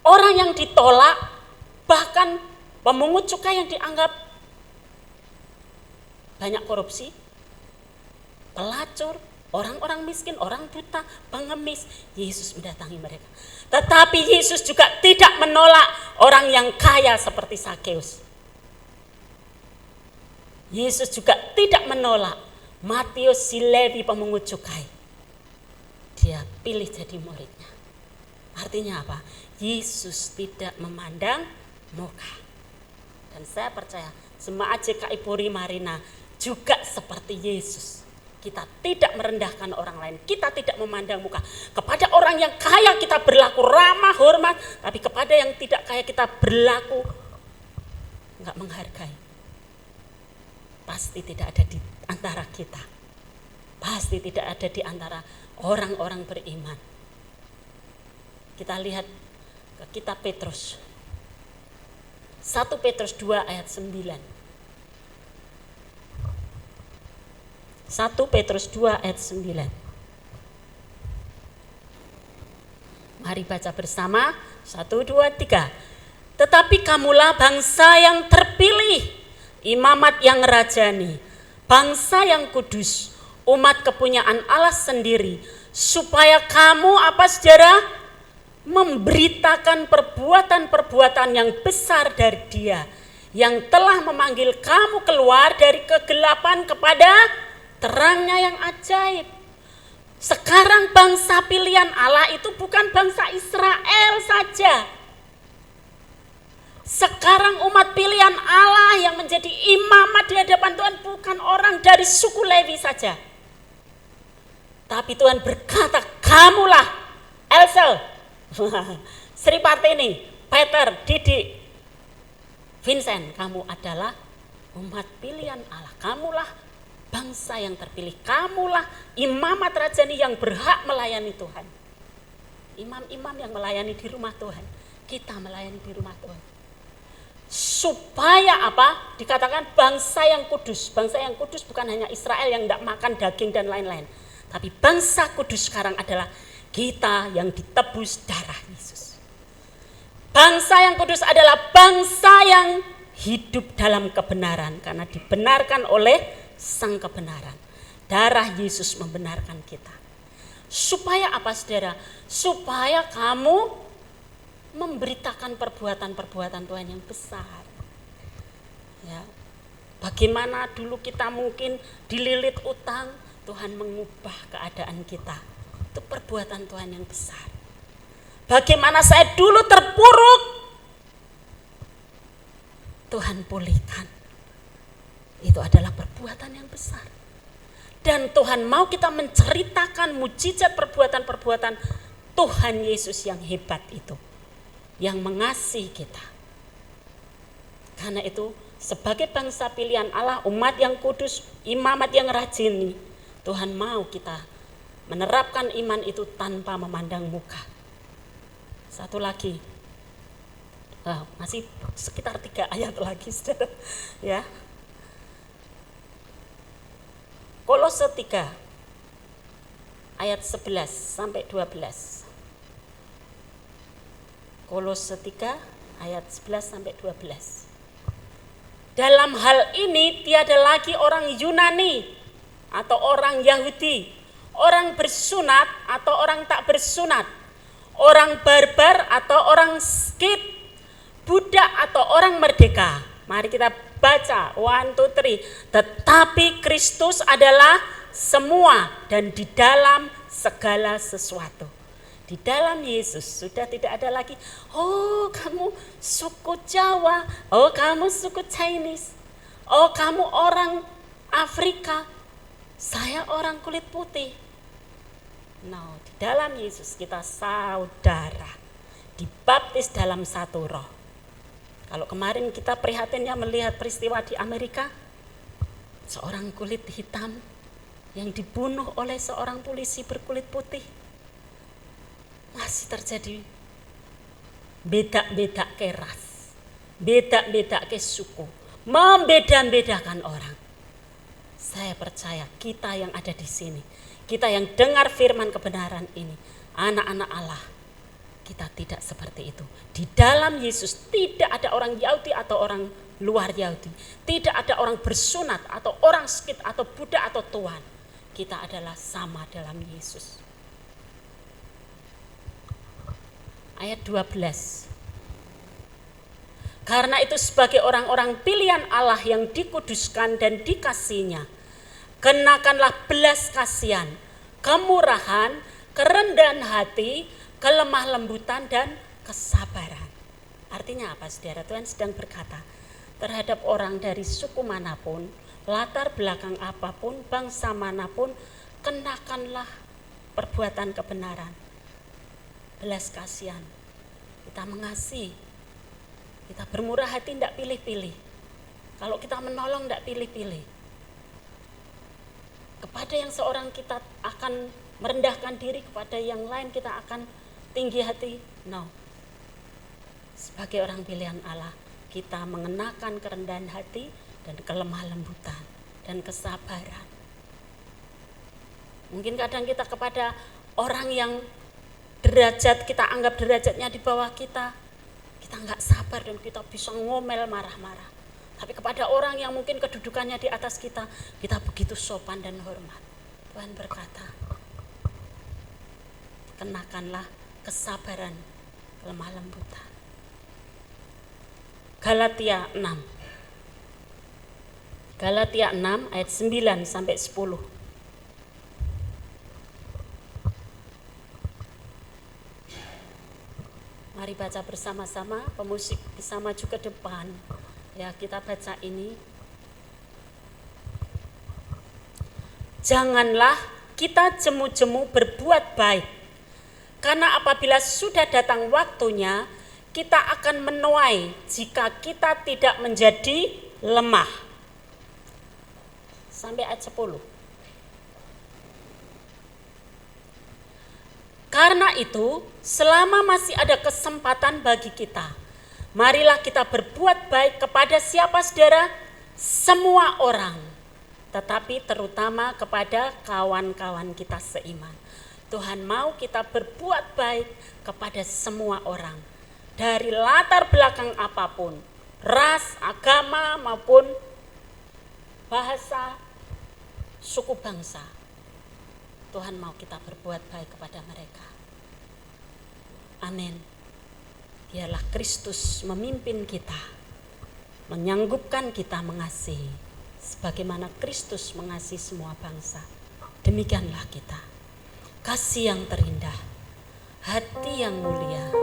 orang yang ditolak, bahkan pemungut cukai yang dianggap banyak korupsi, pelacur, orang-orang miskin, orang buta, pengemis. Yesus mendatangi mereka. Tetapi Yesus juga tidak menolak orang yang kaya seperti Sakeus. Yesus juga tidak menolak Matius si Lewi pemungut cukai. Dia pilih jadi muridnya. Artinya apa? Yesus tidak memandang muka. Dan saya percaya jemaat JKI Puri Marina juga seperti Yesus. Kita tidak merendahkan orang lain, kita tidak memandang muka. Kepada orang yang kaya kita berlaku ramah, hormat, tapi kepada yang tidak kaya kita berlaku enggak menghargai. Pasti tidak ada di antara kita. Pasti tidak ada di antara orang-orang beriman. Kita lihat ke kitab Petrus. 1 Petrus 2 ayat 9. 1 Petrus 2 ayat 9. Mari baca bersama. 1, 2, 3. Tetapi kamulah bangsa yang terpilih, imamat yang rajani, bangsa yang kudus, umat kepunyaan Allah sendiri, supaya kamu apa saudara? Memberitakan perbuatan-perbuatan yang besar dari Dia yang telah memanggil kamu keluar dari kegelapan kepada terangnya yang ajaib. Sekarang bangsa pilihan Allah itu bukan bangsa Israel saja. Sekarang umat pilihan Allah yang menjadi imamat di hadapan Tuhan bukan orang dari suku Lewi saja. Tapi Tuhan berkata, kamulah Elsel, Sri Partini, Peter, Didi, Vincent, kamu adalah umat pilihan Allah. Kamulah bangsa yang terpilih, kamulah imamat rajani yang berhak melayani Tuhan. Imam-imam yang melayani di rumah Tuhan, kita melayani di rumah Tuhan. Supaya apa? Dikatakan bangsa yang kudus. Bangsa yang kudus bukan hanya Israel yang tidak makan daging dan lain-lain. Tapi bangsa kudus sekarang adalah kita yang ditebus darah Yesus. Bangsa yang kudus adalah bangsa yang hidup dalam kebenaran karena dibenarkan oleh Sang kebenaran. Darah Yesus membenarkan kita. Supaya apa saudara? Supaya kamu memberitakan perbuatan-perbuatan Tuhan yang besar. Ya. Bagaimana dulu kita mungkin dililit utang, Tuhan mengubah keadaan kita. Itu perbuatan Tuhan yang besar. Bagaimana saya dulu terpuruk, Tuhan pulihkan. Itu adalah perbuatan yang besar. Dan Tuhan mau kita menceritakan mujizat perbuatan-perbuatan Tuhan Yesus yang hebat itu, yang mengasihi kita. Karena itu sebagai bangsa pilihan Allah, umat yang kudus, imamat yang rajin, Tuhan mau kita menerapkan iman itu tanpa memandang muka. Satu lagi, masih sekitar 3 ayat lagi saudara, ya. Kolose 3 ayat 11 sampai 12. Kolose 3 ayat 11 sampai 12. Dalam hal ini tiada lagi orang Yunani atau orang Yahudi, orang bersunat atau orang tak bersunat, orang barbar atau orang skit, budak atau orang merdeka. Mari kita baca 1, 2, 3. Tetapi Kristus adalah semua dan di dalam segala sesuatu. Di dalam Yesus sudah tidak ada lagi, oh kamu suku Jawa, oh kamu suku Chinese, oh kamu orang Afrika, saya orang kulit putih. No, di dalam Yesus kita saudara, dibaptis dalam satu roh. Kalau kemarin kita prihatinnya melihat peristiwa di Amerika, seorang kulit hitam yang dibunuh oleh seorang polisi berkulit putih. Masih terjadi beda-beda ke ras, beda-beda ke suku, membeda-bedakan orang. Saya percaya kita yang ada di sini, kita yang dengar firman kebenaran ini, anak-anak Allah, kita tidak seperti itu. Di dalam Yesus tidak ada orang Yahudi atau orang luar Yahudi, tidak ada orang bersunat atau orang skit atau budak atau tuan. Kita adalah sama dalam Yesus. Ayat 12. Karena itu sebagai orang-orang pilihan Allah yang dikuduskan dan dikasihinya, kenakanlah belas kasihan, kemurahan, kerendahan hati, kelemah lembutan dan kesabaran. Artinya apa, saudara? Tuhan sedang berkata terhadap orang dari suku manapun, latar belakang apapun, bangsa manapun, kenakanlah perbuatan kebenaran, belas kasihan. Kita mengasihi, kita bermurah hati, tidak pilih-pilih. Kalau kita menolong tidak pilih-pilih. Kepada yang seorang kita akan merendahkan diri, kepada yang lain kita akan tinggi hati. No. Sebagai orang pilihan Allah, kita mengenakan kerendahan hati dan kelemah lembutan dan kesabaran. Mungkin kadang kita kepada orang yang derajat kita anggap derajatnya di bawah kita nggak sabar dan kita bisa ngomel marah-marah. Tapi kepada orang yang mungkin kedudukannya di atas kita begitu sopan dan hormat. Tuhan berkata, kenakanlah kesabaran, kelemah lembutan. Galatia 6. Galatia 6 ayat 9 sampai 10. Mari baca bersama-sama, pemusik bisa maju ke depan. Ya, kita baca ini. Janganlah kita jemu-jemu berbuat baik, karena apabila sudah datang waktunya, kita akan menuai jika kita tidak menjadi lemah. Sampai ayat 10. Karena itu, selama masih ada kesempatan bagi kita, marilah kita berbuat baik kepada siapa, saudara? Semua orang, tetapi terutama kepada kawan-kawan kita seiman. Tuhan mau kita berbuat baik kepada semua orang, dari latar belakang apapun, ras, agama maupun bahasa, suku bangsa. Tuhan mau kita berbuat baik kepada mereka. Amin. Biarlah Kristus memimpin kita, menyanggupkan kita mengasihi, sebagaimana Kristus mengasihi semua bangsa. Demikianlah kita. Kasih yang terindah, hati yang mulia.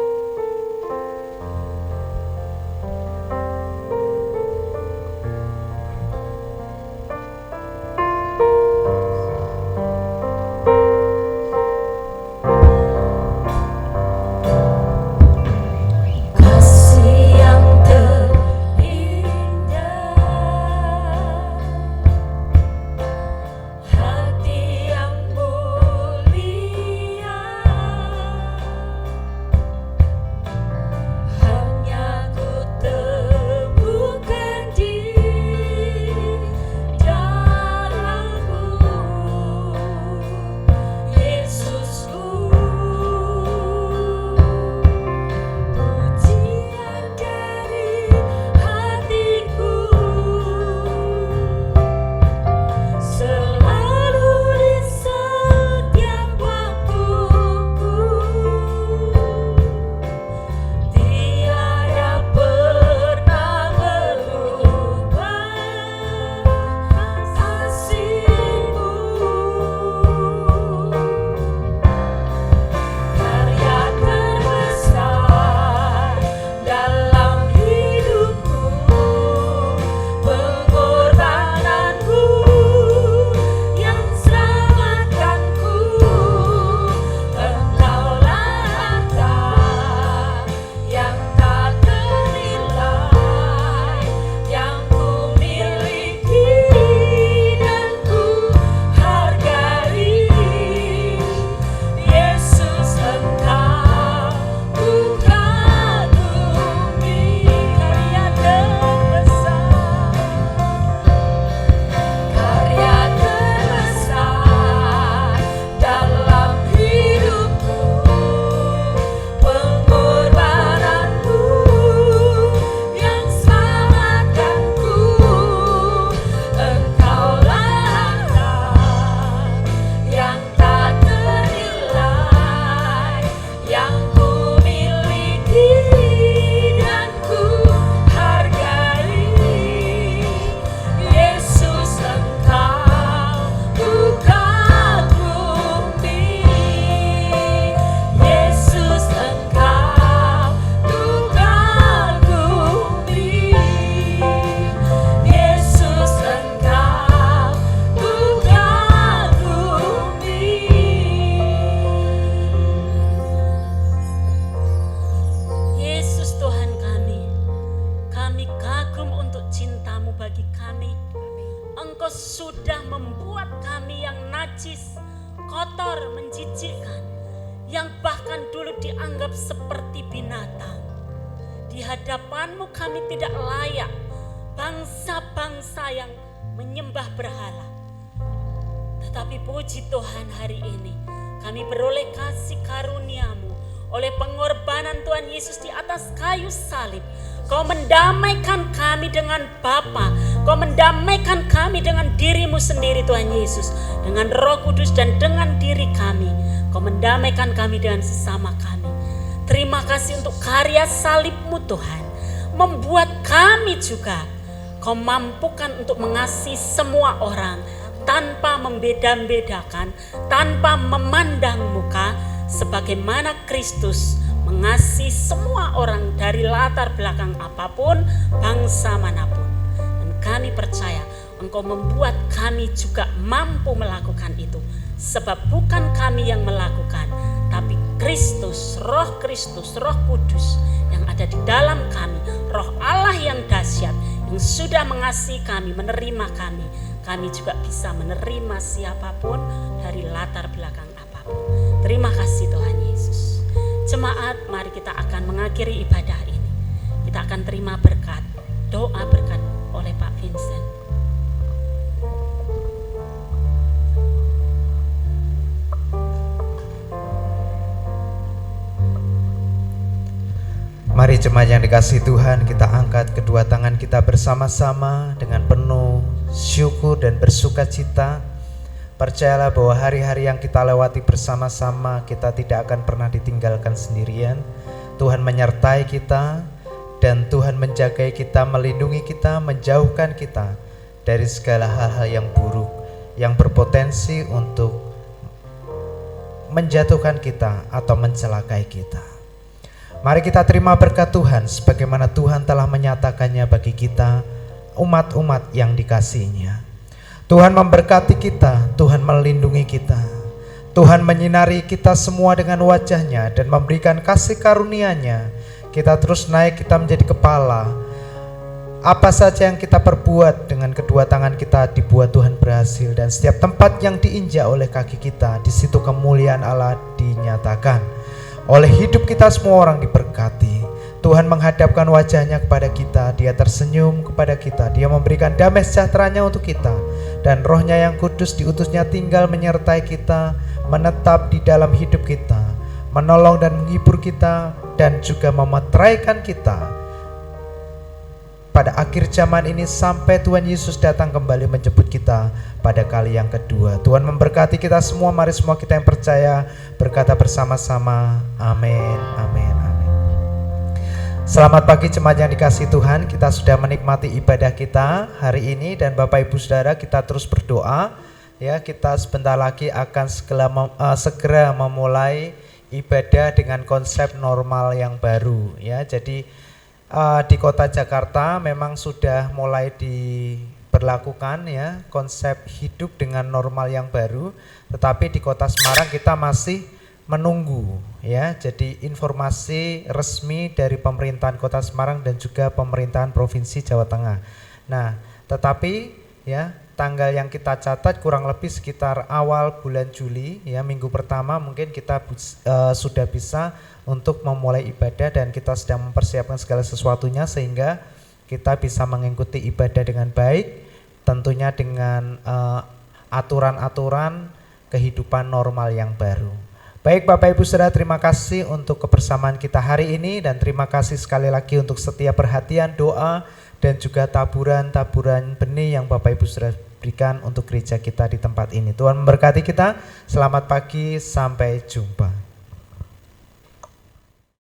Engkau sudah membuat kami yang najis, kotor, menjijikkan, yang bahkan dulu dianggap seperti binatang. Di hadapan-Mu kami tidak layak, bangsa-bangsa yang menyembah berhala. Tetapi puji Tuhan, hari ini kami beroleh kasih karunia-Mu oleh pengorbanan Tuhan Yesus di atas kayu salib. Kau mendamaikan kami dengan Bapa. Kau mendamaikan kami dengan diri-Mu sendiri, Tuhan Yesus, dengan Roh Kudus dan dengan diri kami. Kau mendamaikan kami dengan sesama kami. Terima kasih untuk karya salib-Mu, Tuhan, membuat kami juga Kau mampukan untuk mengasihi semua orang tanpa membeda-bedakan, tanpa memandang muka, sebagaimana Kristus mengasihi semua orang dari latar belakang apapun, bangsa manapun. Dan kami percaya Engkau membuat kami juga mampu melakukan itu. Sebab bukan kami yang melakukan, tapi Kristus, Roh Kudus yang ada di dalam kami, Roh Allah yang dahsyat, yang sudah mengasihi kami, menerima kami. Kami juga bisa menerima siapapun dari latar belakang apapun. Terima kasih Tuhan Yesus. Jemaat, mari kita akan mengakhiri ibadah ini. Kita akan terima berkat, doa berkat oleh Pak Vincent. Mari jemaat yang dikasihi Tuhan, kita angkat kedua tangan kita bersama-sama dengan penuh syukur dan bersukacita. Percayalah bahwa hari-hari yang kita lewati bersama-sama, kita tidak akan pernah ditinggalkan sendirian. Tuhan menyertai kita dan Tuhan menjaga kita, melindungi kita, menjauhkan kita dari segala hal-hal yang buruk yang berpotensi untuk menjatuhkan kita atau mencelakai kita. Mari kita terima berkat Tuhan sebagaimana Tuhan telah menyatakannya bagi kita, umat-umat yang dikasihinya. Tuhan memberkati kita, Tuhan melindungi kita, Tuhan menyinari kita semua dengan wajah-Nya dan memberikan kasih karunia-Nya. Kita terus naik, kita menjadi kepala. Apa saja yang kita perbuat dengan kedua tangan kita dibuat Tuhan berhasil, dan setiap tempat yang diinjak oleh kaki kita, di situ kemuliaan Allah dinyatakan. Oleh hidup kita semua orang diberkati. Tuhan menghadapkan wajah-Nya kepada kita, Dia tersenyum kepada kita, Dia memberikan damai sejahtera-Nya untuk kita, dan Roh-Nya yang kudus diutusnya tinggal menyertai kita, menetap di dalam hidup kita, menolong dan menghibur kita, dan juga memeteraikan kita pada akhir zaman ini sampai Tuhan Yesus datang kembali menjemput kita pada kali yang kedua. Tuhan memberkati kita semua. Mari semua kita yang percaya berkata bersama-sama, amin, amin, amin. Selamat pagi jemaat yang dikasihi Tuhan. Kita sudah menikmati ibadah kita hari ini, dan Bapak Ibu Saudara, kita terus berdoa ya. Kita sebentar lagi akan segera memulai ibadah dengan konsep normal yang baru ya. Jadi di kota Jakarta memang sudah mulai diberlakukan ya konsep hidup dengan normal yang baru, tetapi di kota Semarang kita masih menunggu ya. Jadi informasi resmi dari pemerintahan Kota Semarang dan juga pemerintahan Provinsi Jawa Tengah. Nah, tetapi ya tanggal yang kita catat kurang lebih sekitar awal bulan Juli ya, minggu pertama mungkin kita sudah bisa untuk memulai ibadah, dan kita sedang mempersiapkan segala sesuatunya sehingga kita bisa mengikuti ibadah dengan baik, tentunya dengan aturan-aturan kehidupan normal yang baru. Baik Bapak Ibu Saudara, terima kasih untuk kebersamaan kita hari ini, dan terima kasih sekali lagi untuk setiap perhatian, doa, dan juga taburan-taburan benih yang Bapak Ibu Saudara berikan untuk gereja kita di tempat ini. Tuhan memberkati kita. Selamat pagi, sampai jumpa.